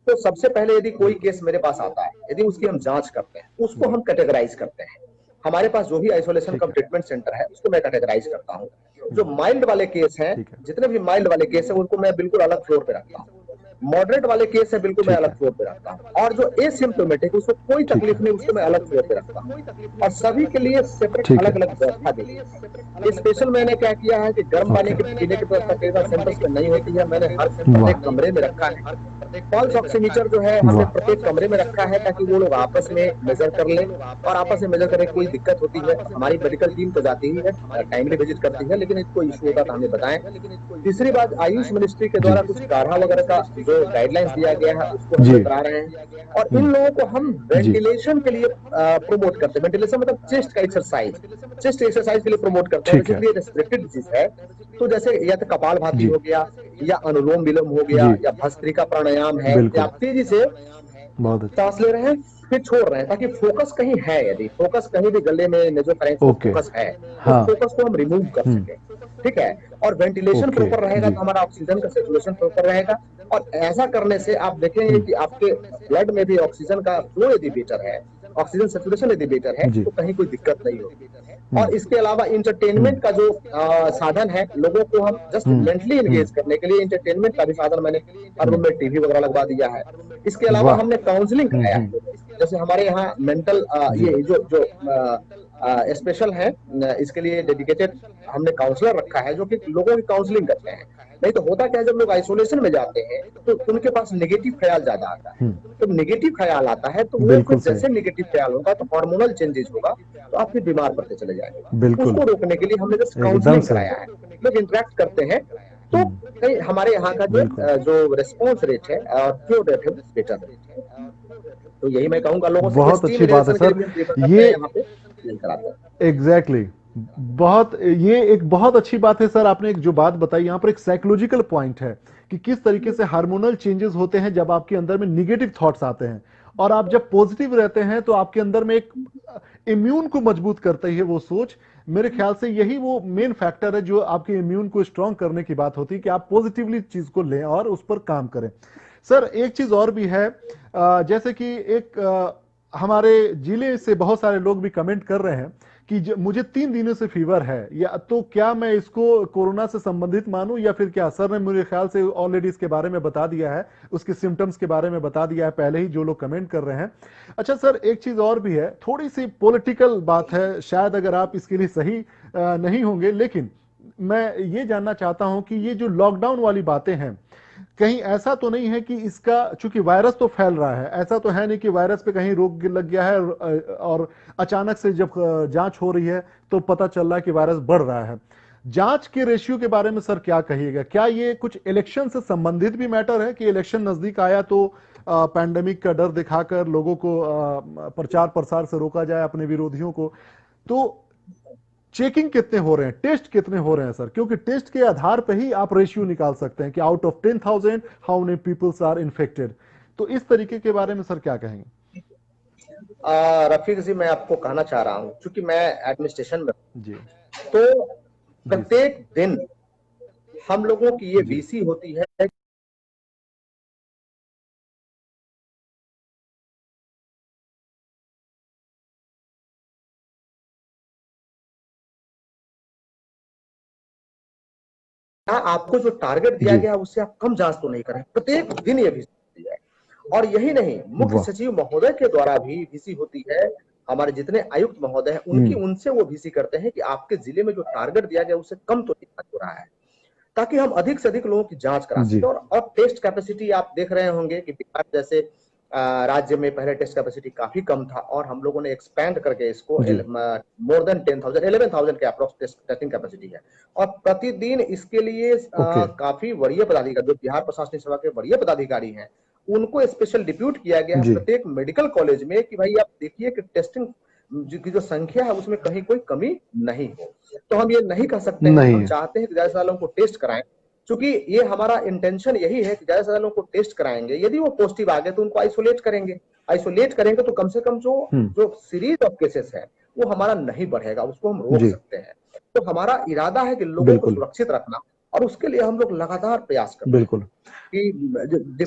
B: तो सबसे पहले यदि कोई केस मेरे पास आता है, यदि उसकी हम जांच करते हैं, उसको हम कैटेगराइज करते हैं। हमारे पास जो भी आइसोलेशन कम ट्रीटमेंट सेंटर है उसको मैं कैटेगराइज करता हूँ। जो माइल्ड वाले केस हैं, जितने भी माइल्ड वाले केस है उनको मैं बिल्कुल अलग फ्लोर पे रखता हूँ। मॉडरेट वाले केस है बिल्कुल मैं अलग फ्लोर पे रखता हूँ, और जो एसिम्प्टोमेटिक उसको कोई तकलीफ नहीं उसको मैं अलग फ्लोर पे रखता हूँ, और सभी के लिए सेपरेट अलग अलग व्यवस्था दी है। स्पेशल मैंने क्या किया है कि गर्म पानी के पीने की व्यवस्था कई बार सेंटर्स पे नहीं होती है, मैंने हर प्रत्येक कमरे में रखा है। पल्स ऑक्सीमीटर जो है हमने प्रत्येक कमरे में रखा है ताकि वो लोग आपस में मेजर कर ले, और आपस में मेजर करके कोई दिक्कत होती है हमारी मेडिकल टीम तो जाती ही है, टाइमली विजिट करती है, लेकिन कोई इशू होगा तो हमें बताएं। तीसरी बात, आयुष मिनिस्ट्री के द्वारा कुछ काढ़ा वगैरह का जो गाइडलाइंस दिया गया है उसको हम करा रहे हैं, और इन लोगों को हम वेंटिलेशन के लिए प्रमोट करते हैं। वेंटिलेशन मतलब चेस्ट का एक्सरसाइज, चेस्ट एक्सरसाइज के लिए प्रमोट करते हैं। क्योंकि ये रेस्पिरेटरी डिजीज है, तो जैसे या तो कपालभाति हो गया, या अनुलोम विलोम हो गया, या भस्त्रिका प्राणायाम है, या आप तेजी से सांस ले रहे हैं फिर छोड़ रहे हैं, ताकि फोकस कहीं है, यदि फोकस कहीं भी गले में नेजोफेरेंक्स में फोकस है तो फोकस को हम रिमूव कर सके, ठीक है। और वेंटिलेशन प्रॉपर रहेगा तो हमारा ऑक्सीजन का सर्कुलेशन प्रॉपर रहेगा, और ऐसा करने से आप देखेंगे कि आपके ब्लड में भी ऑक्सीजन का फ्लो यदि बेटर है, ऑक्सीजन सर्कुलेशन यदि बेटर है, तो कहीं कोई दिक्कत नहीं होगी। और इसके अलावा इंटरटेनमेंट का जो साधन है, लोगों को हम जस्ट मेंटली एंगेज करने के लिए इंटरटेनमेंट का भी साधन मैंने हर रूम में टीवी वगैरह लगवा दिया है। इसके अलावा हमने काउंसलिंग कराया है, जैसे हमारे यहाँ मेंटल ये जो स्पेशल है, इसके लिए डेडिकेटेड हमने काउंसलर रखा है जो कि लोगों की काउंसलिंग करते हैं। नहीं तो होता क्या है, जब लोग आइसोलेशन में जाते हैं तो उनके पास नेगेटिव ख्याल ज्यादा आता है। तो नेगेटिव ख्याल आता है तो वो फिर जैसे नेगेटिव ख्याल होगा तो हार्मोनल चेंजेस होगा, तो आप फिर बीमार पड़ते चले जाएंगे। उसको रोकने के लिए हमने जस्ट काउंसलिंग कराया है, लोग इंटरेक्ट करते हैं, तो कहीं हमारे यहाँ का जो रिस्पॉन्स रेट है और क्योर रेट है बेटर है। तो यही मैं कहूंगा लोगों से,
A: बहुत अच्छी बात है सर, ये एग्जैक्टली ये एक बहुत अच्छी बात है सर। आपने एक जो बात बताई यहाँ पर एक साइकोलॉजिकल पॉइंट है कि किस तरीके से हार्मोनल चेंजेस होते हैं जब आपके अंदर में निगेटिव थॉट्स आते हैं, और आप जब पॉजिटिव रहते हैं तो आपके अंदर में एक इम्यून को मजबूत करती है वो सोच। मेरे ख्याल से यही वो मेन फैक्टर है जो आपके इम्यून को स्ट्रांग करने की बात होती है कि आप पॉजिटिवली चीज को लें और उस पर काम करें। सर एक चीज और भी है, जैसे कि एक हमारे जिले से बहुत सारे लोग भी कमेंट कर रहे हैं कि मुझे 3 दिनों से फीवर है, या तो क्या मैं इसको कोरोना से संबंधित मानूं या फिर क्या? सर ने मेरे ख्याल से ऑलरेडी इसके बारे में बता दिया है, उसके सिम्टम्स के बारे में बता दिया है पहले ही जो लोग कमेंट कर रहे हैं। अच्छा सर, एक चीज और भी है, थोड़ी सी पॉलिटिकल बात है, शायद अगर आप इसके लिए सही नहीं होंगे, लेकिन मैं ये जानना चाहता हूं कि ये जो लॉकडाउन वाली बातें हैं, कहीं ऐसा तो नहीं है कि इसका, चूंकि वायरस तो फैल रहा है, ऐसा तो है नहीं कि वायरस पे कहीं रोग लग गया है और अचानक से जब जांच हो रही है तो पता चल रहा है कि वायरस बढ़ रहा है। जांच के रेशियो के बारे में सर क्या कहिएगा? क्या ये कुछ इलेक्शन से संबंधित भी मैटर है कि इलेक्शन नजदीक आया तो पैंडेमिक का डर दिखाकर लोगों को प्रचार प्रसार से रोका जाए, अपने विरोधियों को? तो चेकिंग कितने हो रहे हैं, टेस्ट कितने हो रहे हैं सर? क्योंकि टेस्ट के आधार पर ही आप रेशियो निकाल सकते हैं कि out of 10,000 how many peoples are infected. तो इस तरीके के बारे में सर क्या कहेंगे?
B: रफीक जी, मैं आपको कहना चाह रहा हूं, क्योंकि मैं एडमिनिस्ट्रेशन में जी, तो प्रत्येक दिन हम लोगों की ये वीसी होती है। आपको जो टारगेट दिया गया उससे आप कम जांच तो नहीं करें, प्रत्येक दिन ये वीसी है। और यही नहीं, मुख्य सचिव महोदय के द्वारा भी वीसी होती है। हमारे जितने आयुक्त महोदय हैं उनकी उनसे वो वीसी करते हैं कि आपके जिले में जो टारगेट दिया गया उससे कम तो नहीं हो रहा है, ताकि हम अधिक से अधिक लोगों की जांच करा सकें। और अब टेस्ट कैपेसिटी आप देख रहे होंगे कि बिहार जैसे राज्य में पहले टेस्ट कैपेसिटी काफी कम था और हम लोगों ने एक्सपैंड करके इसको मोर देन 10,000 11,000 के अप्रोक्स टेस्टिंग कैपेसिटी है। और प्रतिदिन इसके लिए काफी वरीय पदाधिकारी, जो बिहार प्रशासनिक सेवा के वरीय पदाधिकारी हैं, उनको स्पेशल डिप्यूट किया गया है प्रत्येक मेडिकल कॉलेज में कि भाई आप देखिए कि टेस्टिंग की जो संख्या है उसमें कहीं कोई कमी नहीं हो। तो हम ये नहीं कह सकते हैं, हम चाहते हैं कि ज्यादा से ज्यादा लोगों को टेस्ट कराएं, क्योंकि ये हमारा इंटेंशन यही है कि ज्यादा से ज्यादा लोगों को टेस्ट कराएंगे। यदि वो पॉजिटिव आ गए तो उनको आइसोलेट करेंगे तो कम से कम जो सीरीज ऑफ केसेस है वो हमारा नहीं बढ़ेगा, उसको हम रोक सकते हैं। तो हमारा इरादा है कि लोगों को सुरक्षित रखना, और उसके लिए हम लोग लगातार प्रयास कर रहे हैं।
A: बिल्कुल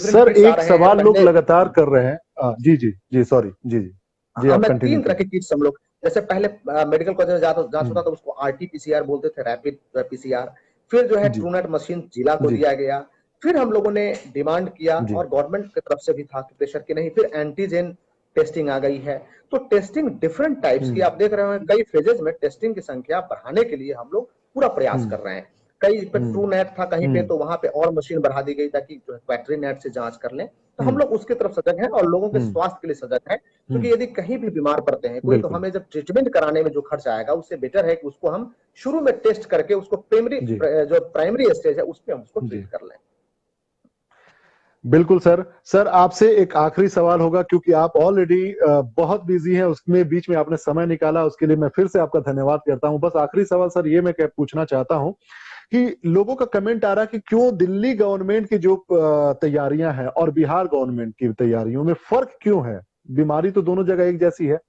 A: सर, एक सवाल लोग लगातार कर रहे हैं। जी सॉरी, जी आप कंटिन्यू।
B: 3 तरह के किट्स हम लोग, जैसे पहले मेडिकल कॉलेज में जांच होता था उसको RT-PCR बोलते थे, रैपिड PCR। फिर जो है ट्रूनेट मशीन जिला को दिया गया। फिर हम लोगों ने डिमांड किया और गवर्नमेंट की तरफ से भी था कि प्रेशर की नहीं, फिर एंटीजन टेस्टिंग आ गई है। तो टेस्टिंग डिफरेंट टाइप्स की आप देख रहे हैं, कई फेजेस में टेस्टिंग की संख्या बढ़ाने के लिए हम लोग पूरा प्रयास कर रहे हैं। कहीं पे ट्रू नेट था कहीं पे, तो वहां पे और मशीन बढ़ा दी गई ताकि जो है क्वाट्री नेट से जांच कर लें। तो हम लोग उसकी तरफ सजग हैं और लोगों के स्वास्थ्य के लिए सजग हैं, क्योंकि यदि कहीं भी बीमार पड़ते हैं कोई, तो हमें जब ट्रीटमेंट कराने में जो खर्च आएगा उससे बेटर है कि उसको हम शुरू में टेस्ट करके उसको प्राइमरी स्टेज है उस पर हम उसको ट्रीट कर लें।
A: बिल्कुल सर आपसे एक आखिरी सवाल होगा, क्योंकि आप ऑलरेडी बहुत बिजी हैं, उसमें बीच में आपने समय निकाला, उसके लिए मैं फिर से आपका धन्यवाद करता हूं। बस आखिरी सवाल सर ये मैं पूछना चाहता हूं कि लोगों का कमेंट आ रहा है कि क्यों दिल्ली गवर्नमेंट की जो तैयारियां हैं और बिहार गवर्नमेंट की तैयारियों में फर्क क्यों है? बीमारी तो दोनों जगह एक जैसी है।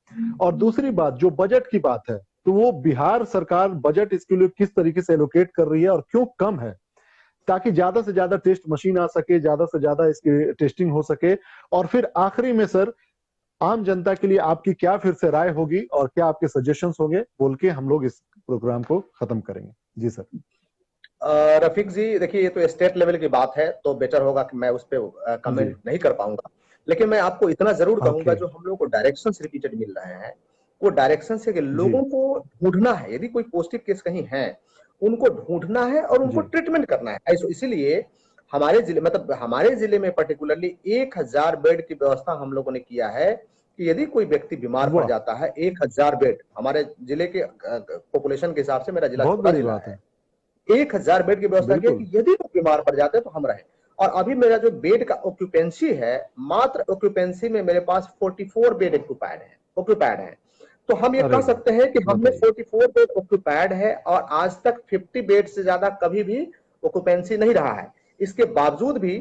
A: और दूसरी बात, जो बजट की बात है, तो वो बिहार सरकार बजट इसके लिए किस तरीके से एलोकेट कर रही है और क्यों कम है, ताकि ज्यादा से ज्यादा टेस्ट मशीन आ सके, ज्यादा से ज्यादा इसकी टेस्टिंग हो सके। और फिर आखिरी में सर, आम जनता के लिए आपकी क्या फिर से राय होगी और क्या आपके सजेशंस होंगे, बोल के हम लोग इस प्रोग्राम को खत्म करेंगे। जी सर।
B: रफीक जी देखिए, ये तो स्टेट लेवल की बात है, तो बेटर होगा कि मैं उस पर कमेंट नहीं कर पाऊंगा। लेकिन मैं आपको इतना जरूर कहूंगा, जो हम लोग को डायरेक्शंस रिपीटेड मिल रहे हैं, वो डायरेक्शन से कि लोगों को ढूंढना है, यदि कोई पॉजिटिव केस कहीं है उनको ढूंढना है और उनको ट्रीटमेंट करना है। इसीलिए हमारे जिले, मतलब हमारे जिले में पर्टिकुलरली 1000 बेड की व्यवस्था हम लोगों ने किया है कि यदि कोई व्यक्ति बीमार पड़ जाता है, 1000 बेड हमारे जिले के पॉपुलेशन के हिसाब से, मेरा जिला छोटा जिला है, 1000 बेड की व्यवस्था की कि यदि वो बीमार पड़ जाते हैं तो हम रहे। और अभी मेरा जो बेड का ऑक्यूपेंसी है, मात्र ऑक्यूपेंसी में मेरे पास 44 बेड ऑक्यूपाइड है। तो हम ये कह सकते हैं कि हमने 44 बेड ऑक्यूपाइड है और आज तक 50 बेड से ज्यादा कभी भी ऑक्यूपेंसी नहीं रहा है। इसके बावजूद भी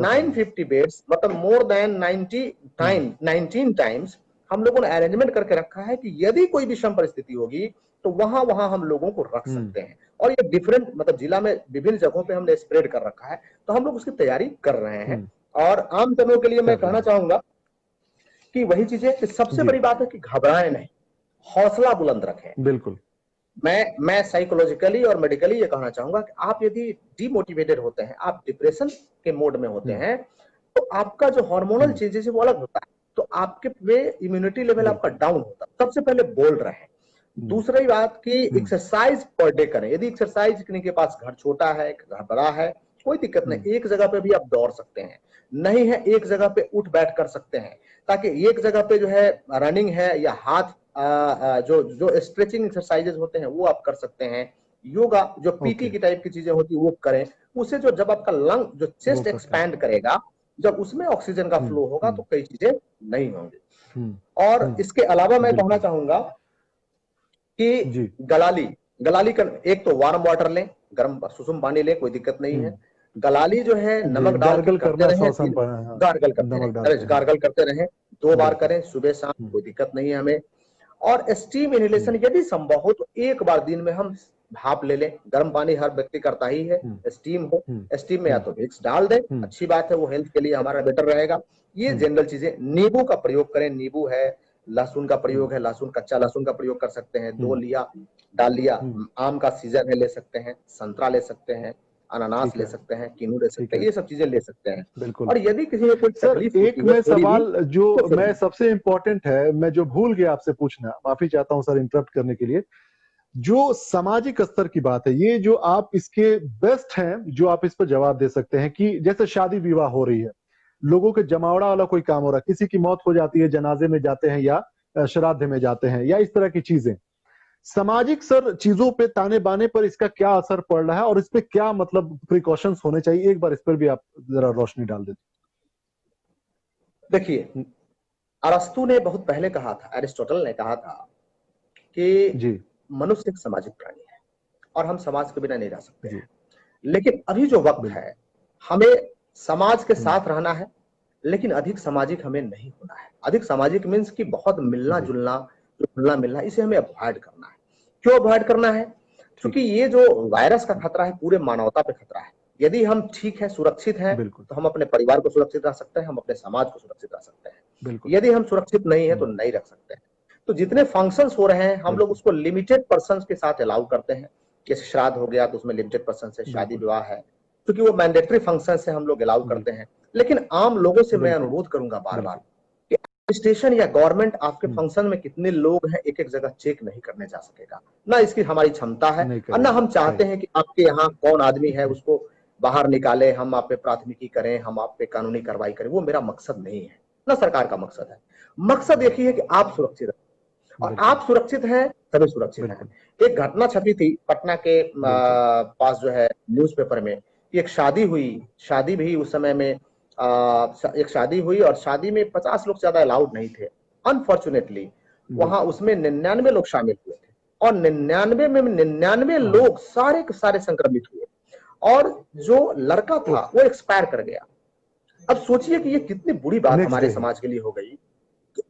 B: 950 बेड्स, मतलब मोर देन 19 टाइम्स हम लोगों ने अरेंजमेंट करके रखा है कि यदि कोई विषम परिस्थिति होगी तो वहां हम लोगों को रख सकते हैं। और ये डिफरेंट, मतलब जिला में विभिन्न जगहों पे हमने स्प्रेड कर रखा है, तो हम लोग उसकी तैयारी कर रहे हैं। और आम जनों के लिए मैं कहना चाहूंगा कि वही चीजें कि सबसे बड़ी बात है कि घबराएं नहीं, हौसला बुलंद रखें।
A: बिल्कुल।
B: मैं साइकोलॉजिकली और मेडिकली ये कहना चाहूंगा कि आप यदि डिमोटिवेटेड होते हैं, आप डिप्रेशन के मोड में होते हैं, तो आपका जो हार्मोनल चेंजेस है वो अलग होता है, तो आपके वे इम्यूनिटी लेवल आपका डाउन होता है। सबसे पहले बोल रहे हैं। दूसरी बात की एक्सरसाइज पर डे करें। यदि एक्सरसाइज करने के पास घर छोटा है, घर बड़ा है, कोई दिक्कत नहीं, एक जगह पे भी आप दौड़ सकते हैं, नहीं है एक जगह पे उठ बैठ कर सकते हैं, ताकि एक जगह पे जो है रनिंग है या हाथ जो स्ट्रेचिंग एक्सरसाइजेज होते हैं वो आप कर सकते हैं। योगा जो पीटी की टाइप की चीजें होती है वो करें। उससे जो जब आपका लंग जो चेस्ट एक्सपैंड करेगा, जब उसमें ऑक्सीजन का फ्लो होगा तो कई चीजें नहीं होंगी। और इसके अलावा मैं कहना चाहूंगा कि गलाली का एक तो वार्म वाटर लें, गर्म सुसुम पानी लें, कोई दिक्कत नहीं है। गलाली जो है नमक डाल के करते रहें, गार्गल करते रहें, 2 बार करें, सुबह शाम, कोई दिक्कत नहीं है हमें। और स्टीम इनहेलेशन यदि संभव हो तो 1 बार दिन में हम भाप ले लें। गर्म पानी हर व्यक्ति करता ही है, स्टीम हो, स्टीम में या तो विक्स डाल दें, अच्छी बात है, वो हेल्थ के लिए हमारा बेटर रहेगा। ये जनरल चीजें। नींबू का प्रयोग करें, नींबू है, लहसुन का प्रयोग है, लहसुन, कच्चा लहसुन का प्रयोग कर सकते हैं, 2 लिया डाल लिया। आम का सीजन है, ले सकते हैं, संतरा ले सकते हैं, अनानास ले सकते हैं, किन्नू ले सकते हैं, ये सब चीजें ले सकते हैं।
A: बिल्कुल।
B: और यदि किसी को कोई तकलीफ
A: एक मैं सवाल जो मैं सबसे इंपॉर्टेंट है, मैं जो भूल गया आपसे पूछना, माफी चाहता हूं सर इंटरप्ट करने के लिए, जो सामाजिक स्तर की बात है, ये जो आप इसके बेस्ट हैं, जो आप इस पर जवाब दे सकते हैं कि जैसे शादी विवाह हो रही है, लोगों के जमावड़ा वाला कोई काम हो रहा है, किसी की मौत हो जाती है, जनाजे में जाते हैं या श्राद्ध में जाते हैं या इस तरह की चीजें, सामाजिक सर चीजों पे ताने बाने पर इसका क्या असर पड़ रहा है और इस पे क्या मतलब प्रिकॉशंस होने चाहिए, एक बार इस पर भी आप जरा रोशनी डाल देते।
B: देखिए, अरस्तु ने बहुत पहले कहा था, एरिस्टोटल ने कहा था कि मनुष्य एक सामाजिक प्राणी है और हम समाज के बिना नहीं रह सकते हैं। लेकिन अभी जो वक्त है, हमें समाज के साथ रहना है, लेकिन अधिक सामाजिक हमें नहीं होना है। अधिक सामाजिक मीन्स कि बहुत मिलना जुलना, जो घुलना मिलना, इसे हमें अवॉइड करना है। क्यों अवॉइड करना है? क्योंकि ये जो वायरस का खतरा है, पूरे मानवता पे खतरा है। यदि हम ठीक है, सुरक्षित हैं, तो हम अपने परिवार को सुरक्षित रख सकते हैं, हम अपने समाज को सुरक्षित रख सकते हैं। यदि हम सुरक्षित नहीं है तो नहीं रख सकते हैं। तो जितने फंक्शंस हो रहे हैं, हम लोग उसको लिमिटेड पर्सन के साथ अलाउ करते हैं। जैसे श्राद्ध हो गया तो उसमें लिमिटेड पर्सन से, शादी विवाह है क्योंकि वो मैंडेटरी फंक्शन से हम लोग अलाउ करते हैं। लेकिन आम लोगों से मैं अनुरोध करूंगा बार बार कि एडमिनिस्ट्रेशन या गवर्नमेंट आपके फंक्शन में कितने लोग हैं एक एक जगह चेक नहीं करने जा सकेगा। ना इसकी हमारी क्षमता है और ना हम चाहते हैं कि आपके यहाँ कौन आदमी है उसको बाहर निकाले, हम आप पे प्राथमिकी करें, हम आप पे कानूनी कार्रवाई करें। वो मेरा मकसद नहीं है, ना सरकार का मकसद है। मकसद एक ही है कि आप सुरक्षित रहें और आप सुरक्षित हैं सभी सुरक्षित हैं। एक घटना छपी थी पटना के पास जो है न्यूज़पेपर में, एक शादी हुई, शादी भी उस समय में एक शादी हुई और शादी में 50 लोग ज्यादा अलाउड नहीं थे। अनफॉर्चुनेटली वहां उसमें 99 लोग शामिल हुए थे और 99 में 99 लोग सारे के सारे संक्रमित हुए और जो लड़का था वो एक्सपायर कर गया। अब सोचिए कि ये कितनी बुरी बात हमारे समाज के लिए हो गई।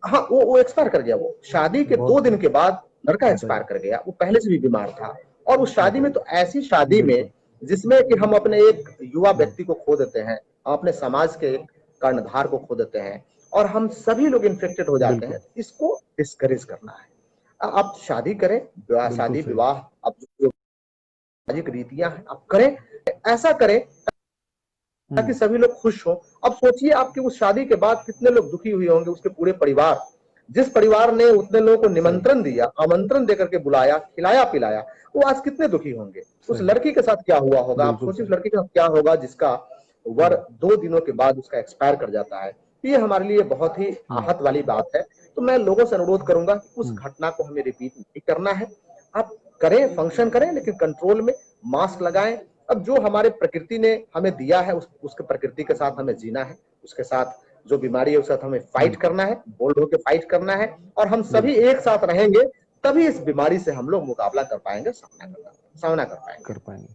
B: हाँ, वो एक्सपायर कर गया। वो शादी के 2 दिन के बाद लड़का एक्सपायर कर गया। वो पहले से भी बीमार था और उस शादी में, तो ऐसी शादी में जिसमें कि हम अपने एक युवा व्यक्ति को खो देते हैं, हम अपने समाज के कर्णधार को खो देते हैं और हम सभी लोग इन्फेक्टेड हो जाते हैं। इसको डिस्करेज करना है। आप शादी करें, शादी विवाह, अब जो सामाजिक रीतियां हैं आप करें, ऐसा करें ताकि सभी लोग खुश हो। अब सोचिए आपकी उस शादी के बाद कितने लोग दुखी हुए होंगे, उसके पूरे परिवार। जिस परिवार ने उतने लोगों को निमंत्रण दिया, आमंत्रण देकर के बुलाया, खिलाया पिलाया, वो आज कितने दुखी होंगे। उस लड़की के साथ क्या हुआ होगा, आप सोचिए उस लड़की के साथ क्या होगा जिसका वर 2 दिनों के बाद उसका एक्सपायर कर जाता है। ये हमारे लिए बहुत ही आहत वाली बात है। तो मैं लोगों से अनुरोध करूंगा कि उस घटना को हमें रिपीट नहीं करना है। आप करें, फंक्शन करें, लेकिन कंट्रोल में, मास्क लगाएं। अब जो हमारे प्रकृति ने हमें दिया है उसके प्रकृति के साथ हमें जीना है, उसके साथ जो बीमारी है उसके साथ हमें फाइट करना है, बोल्ड होकर फाइट करना है और हम सभी एक साथ रहेंगे तभी इस बीमारी से हम लोग मुकाबला कर पाएंगे, सामना कर पाएंगे।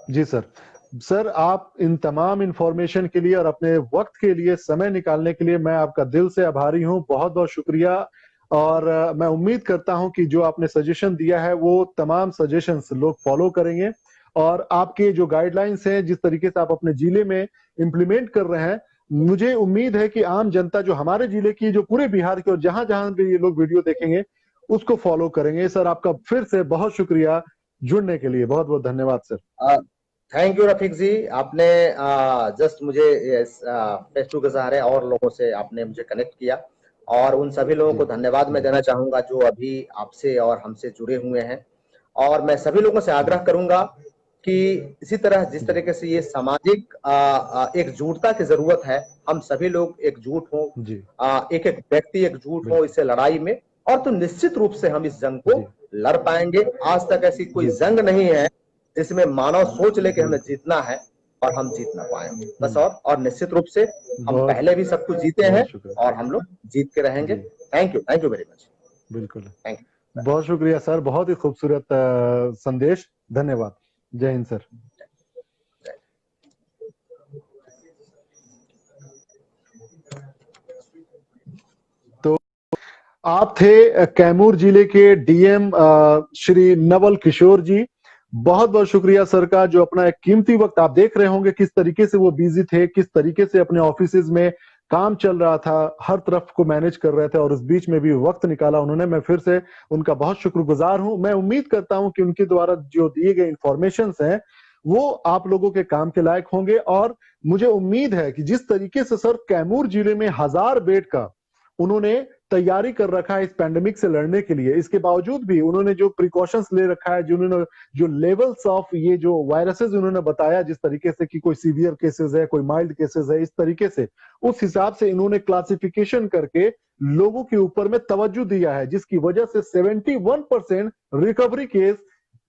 A: जी सर, आप इन तमाम इंफॉर्मेशन के लिए और अपने वक्त के लिए, समय निकालने के लिए मैं आपका दिल से आभारी हूं। बहुत बहुत शुक्रिया। और मैं उम्मीद करता हूं कि जो आपने सजेशन दिया है वो तमाम सजेशंस लोग फॉलो करेंगे और आपके जो गाइडलाइंस हैं, जिस तरीके से आप अपने जिले में इंप्लीमेंट कर रहे हैं, मुझे उम्मीद है कि आम जनता जो हमारे जिले की, जो पूरे बिहार की और जहां जहां भी ये लोग वीडियो देखेंगे उसको फॉलो करेंगे। सर, आपका फिर से बहुत शुक्रिया जुड़ने के लिए। बहुत बहुत धन्यवाद sir.
B: Thank you Rafiq ji. आपने जस्ट मुझे फेस टू सहारे और लोगों से आपने मुझे कनेक्ट किया और उन सभी लोगों को धन्यवाद मैं देना चाहूंगा जो अभी आपसे और हमसे जुड़े हुए हैं। और मैं सभी लोगों से आग्रह करूंगा कि इसी तरह जिस तरीके से ये सामाजिक एकजुटता की जरूरत है, हम सभी लोग एकजुट हों, एक एक व्यक्ति एकजुट हो इस लड़ाई में, और तो निश्चित रूप से हम इस जंग को लड़ पाएंगे। आज तक ऐसी कोई जंग नहीं है जिसमें मानव सोच लेके हमें जीतना है और हम जीत ना पाए बस। और निश्चित रूप से हम पहले भी सब कुछ जीते हैं और हम लोग जीत के रहेंगे। Thank you very much.
A: बिल्कुल, थैंक यू, बहुत शुक्रिया सर, बहुत ही खूबसूरत संदेश। धन्यवाद। जय हिंद सर। तो आप थे कैमूर जिले के डीएम श्री नवल किशोर जी। बहुत बहुत शुक्रिया सर का, जो अपना एक कीमती वक्त, आप देख रहे होंगे किस तरीके से वो बिजी थे, किस तरीके से अपने ऑफिसेज में काम चल रहा था, हर तरफ को मैनेज कर रहे थे और उस बीच में भी वक्त निकाला उन्होंने। मैं फिर से उनका बहुत शुक्रगुजार हूं। मैं उम्मीद करता हूं कि उनके द्वारा जो दिए गए इंफॉर्मेशन हैं वो आप लोगों के काम के लायक होंगे। और मुझे उम्मीद है कि जिस तरीके से सर कैमूर जिले में 1000 बेड का उन्होंने तैयारी कर रखा है इस पैंडेमिक से लड़ने के लिए। इसके बावजूद भी उन्होंने जो प्रिकॉशंस ले रखा है, जो लेवल्स ऑफ ये जो वायरसेस उन्होंने बताया जिस तरीके से कि कोई सीवियर केसेस है, कोई माइल्ड केसेस है, इस तरीके से उस हिसाब से इन्होंने क्लासिफिकेशन करके लोगों के ऊपर में तवज्जो दिया है, जिसकी वजह से 71% रिकवरी केस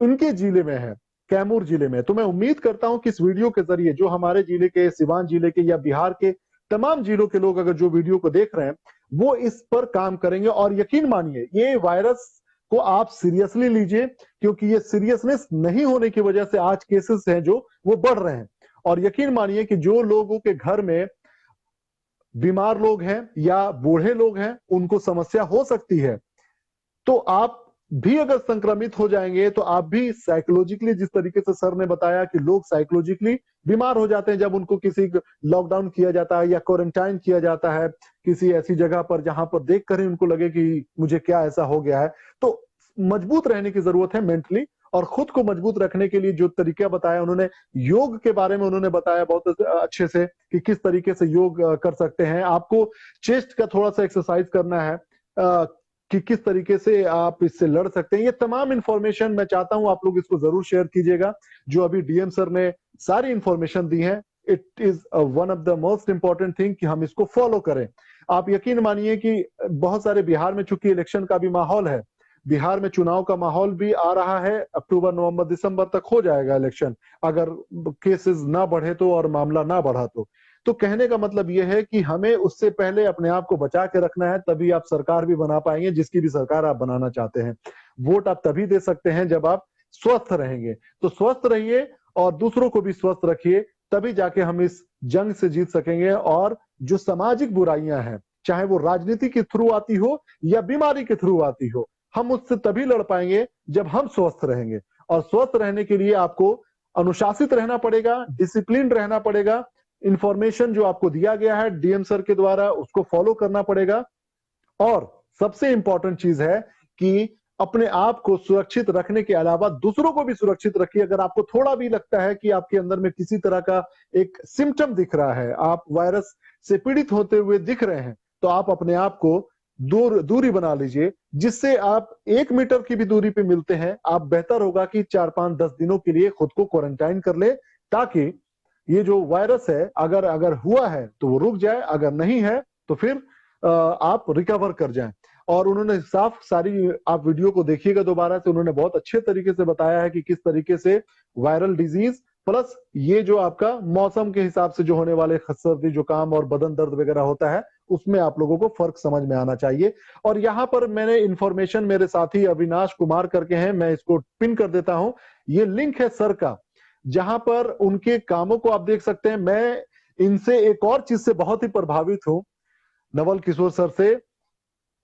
A: उनके जिले में है, कैमूर जिले में। तो मैं उम्मीद करता हूं कि इस वीडियो के जरिए जो हमारे जिले के, सिवान जिले के या बिहार के तमाम जिलों के लोग अगर जो वीडियो को देख रहे हैं वो इस पर काम करेंगे। और यकीन मानिए ये वायरस को आप सीरियसली लीजिए, क्योंकि ये सीरियसनेस नहीं होने की वजह से आज केसेस हैं जो वो बढ़ रहे हैं। और यकीन मानिए कि जो लोगों के घर में बीमार लोग हैं या बूढ़े लोग हैं उनको समस्या हो सकती है, तो आप भी अगर संक्रमित हो जाएंगे तो आप भी साइकोलॉजिकली, जिस तरीके से सर ने बताया कि लोग साइकोलॉजिकली बीमार हो जाते हैं जब उनको किसी लॉकडाउन किया जाता है या क्वारंटाइन किया जाता है किसी ऐसी जगह पर जहां पर देखकर ही उनको लगे कि मुझे क्या ऐसा हो गया है। तो मजबूत रहने की जरूरत है मेंटली, और खुद को मजबूत रखने के लिए जो तरीका बताया उन्होंने, योग के बारे में उन्होंने बताया बहुत अच्छे से कि किस तरीके से योग कर सकते हैं। आपको चेस्ट का थोड़ा सा एक्सरसाइज करना है कि किस तरीके से आप इससे लड़ सकते हैं। ये तमाम इंफॉर्मेशन मैं चाहता हूं आप लोग इसको जरूर शेयर कीजिएगा। जो अभी डीएम सर ने सारी इंफॉर्मेशन दी है, it is one of the most important thing कि हम इसको फॉलो करें। आप यकीन मानिए कि बहुत सारे बिहार में चूंकि इलेक्शन का भी माहौल है, बिहार में चुनाव का माहौल भी आ रहा है, अक्टूबर नवंबर दिसंबर तक हो जाएगा इलेक्शन, अगर केसेस ना बढ़े तो और मामला ना बढ़ा तो कहने का मतलब यह है कि हमें उससे पहले अपने आप को बचा के रखना है, तभी आप सरकार भी बना पाएंगे जिसकी भी सरकार आप बनाना चाहते हैं। वोट आप तभी दे सकते हैं जब आप स्वस्थ रहेंगे। तो स्वस्थ रहिए और दूसरों को भी स्वस्थ रखिए, तभी जाके हम इस जंग से जीत सकेंगे। और जो सामाजिक बुराइयां हैं, चाहे वो राजनीति के थ्रू आती हो या बीमारी के थ्रू आती हो, हम उससे तभी लड़ पाएंगे जब हम स्वस्थ रहेंगे। और स्वस्थ रहने के लिए आपको अनुशासित रहना पड़ेगा, डिसिप्लिन रहना पड़ेगा। इंफॉर्मेशन जो आपको दिया गया है डीएम सर के द्वारा उसको फॉलो करना पड़ेगा। और सबसे इंपॉर्टेंट चीज है कि अपने आप को सुरक्षित रखने के अलावा दूसरों को भी सुरक्षित रखिए। अगर आपको थोड़ा भी लगता है कि आपके अंदर में किसी तरह का एक सिम्टम दिख रहा है, आप वायरस से पीड़ित होते हुए दिख रहे हैं, तो आप अपने आप को दूरी बना लीजिए, जिससे आप 1 मीटर की भी दूरी पे मिलते हैं। आप बेहतर होगा कि 4-5-10 दिनों के लिए खुद को क्वारंटाइन कर ले, ताकि ये जो वायरस है अगर हुआ है तो वो रुक जाए, अगर नहीं है तो फिर आप रिकवर कर जाएं। और उन्होंने साफ सारी, आप वीडियो को देखिएगा दोबारा से, उन्होंने बहुत अच्छे तरीके से बताया है कि किस तरीके से वायरल डिजीज प्लस ये जो आपका मौसम के हिसाब से जो होने वाले सर्दी जुकाम और बदन दर्द वगैरह होता है, उसमें आप लोगों को फर्क समझ में आना चाहिए। और यहाँ पर मैंने इंफॉर्मेशन, मेरे साथी अविनाश कुमार करके हैं, मैं इसको पिन कर देता हूं, ये लिंक है सर का, जहां पर उनके कामों को आप देख सकते हैं। मैं इनसे एक और चीज से बहुत ही प्रभावित हूं, नवल किशोर सर से।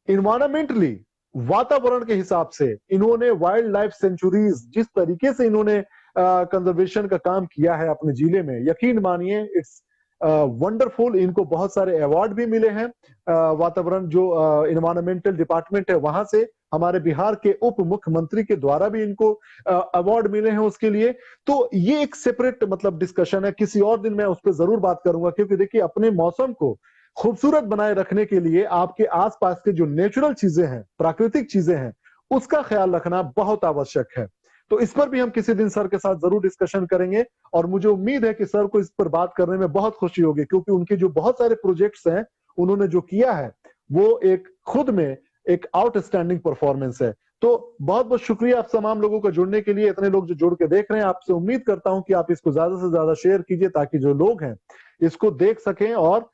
A: इन्वायरमेंटली, वातावरण के हिसाब से इन्होंने वाइल्ड लाइफ सेंचुरीज, जिस तरीके से इन्होंने कंजर्वेशन का काम किया है अपने जिले में, यकीन मानिए इट्स वंडरफुल। इनको बहुत सारे अवार्ड भी मिले हैं, वातावरण जो इन्वायरमेंटल डिपार्टमेंट है वहां से, हमारे बिहार के उप मुख्यमंत्री के द्वारा भी इनको अवार्ड मिले हैं उसके लिए। तो ये एक सेपरेट मतलब डिस्कशन है, किसी और दिन मैं उस पर जरूर बात करूंगा। क्योंकि देखिए, अपने मौसम को खूबसूरत बनाए रखने के लिए आपके आसपास के जो नेचुरल चीजें हैं, प्राकृतिक चीजें हैं, उसका ख्याल रखना बहुत आवश्यक है। तो इस पर भी हम किसी दिन सर के साथ जरूर डिस्कशन करेंगे। और मुझे उम्मीद है कि सर को इस पर बात करने में बहुत खुशी होगी, क्योंकि उनके जो बहुत सारे प्रोजेक्ट्स हैं, उन्होंने जो किया है वो एक खुद में एक आउटस्टैंडिंग परफॉर्मेंस है। तो बहुत बहुत शुक्रिया आप तमाम लोगों का जुड़ने के लिए। इतने लोग जो जुड़ के देख रहे हैं, आपसे उम्मीद करता हूं कि आप इसको ज्यादा से ज्यादा शेयर कीजिए, ताकि जो लोग हैं इसको देख सकें और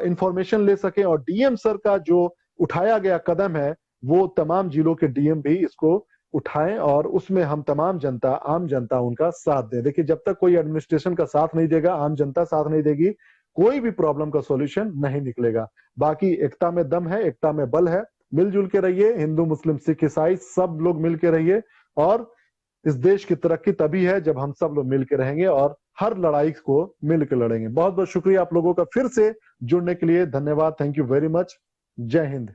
A: इंफॉर्मेशन ले सकें। और डीएम सर का जो उठाया गया कदम है, वो तमाम जिलों के डीएम भी इसको उठाएं और उसमें हम तमाम जनता, आम जनता उनका साथ दे। देखिए, जब तक कोई एडमिनिस्ट्रेशन का साथ नहीं देगा, आम जनता साथ नहीं देगी, कोई भी प्रॉब्लम का सॉल्यूशन नहीं निकलेगा। बाकी एकता में दम है, एकता में बल है। मिलजुल के रहिए, हिंदू मुस्लिम सिख ईसाई सब लोग मिल के रहिए। और इस देश की तरक्की तभी है जब हम सब लोग मिल के रहेंगे और हर लड़ाई को मिल के लड़ेंगे। बहुत बहुत शुक्रिया आप लोगों का फिर से जुड़ने के लिए, धन्यवाद, थैंक यू वेरी मच। जय हिंद।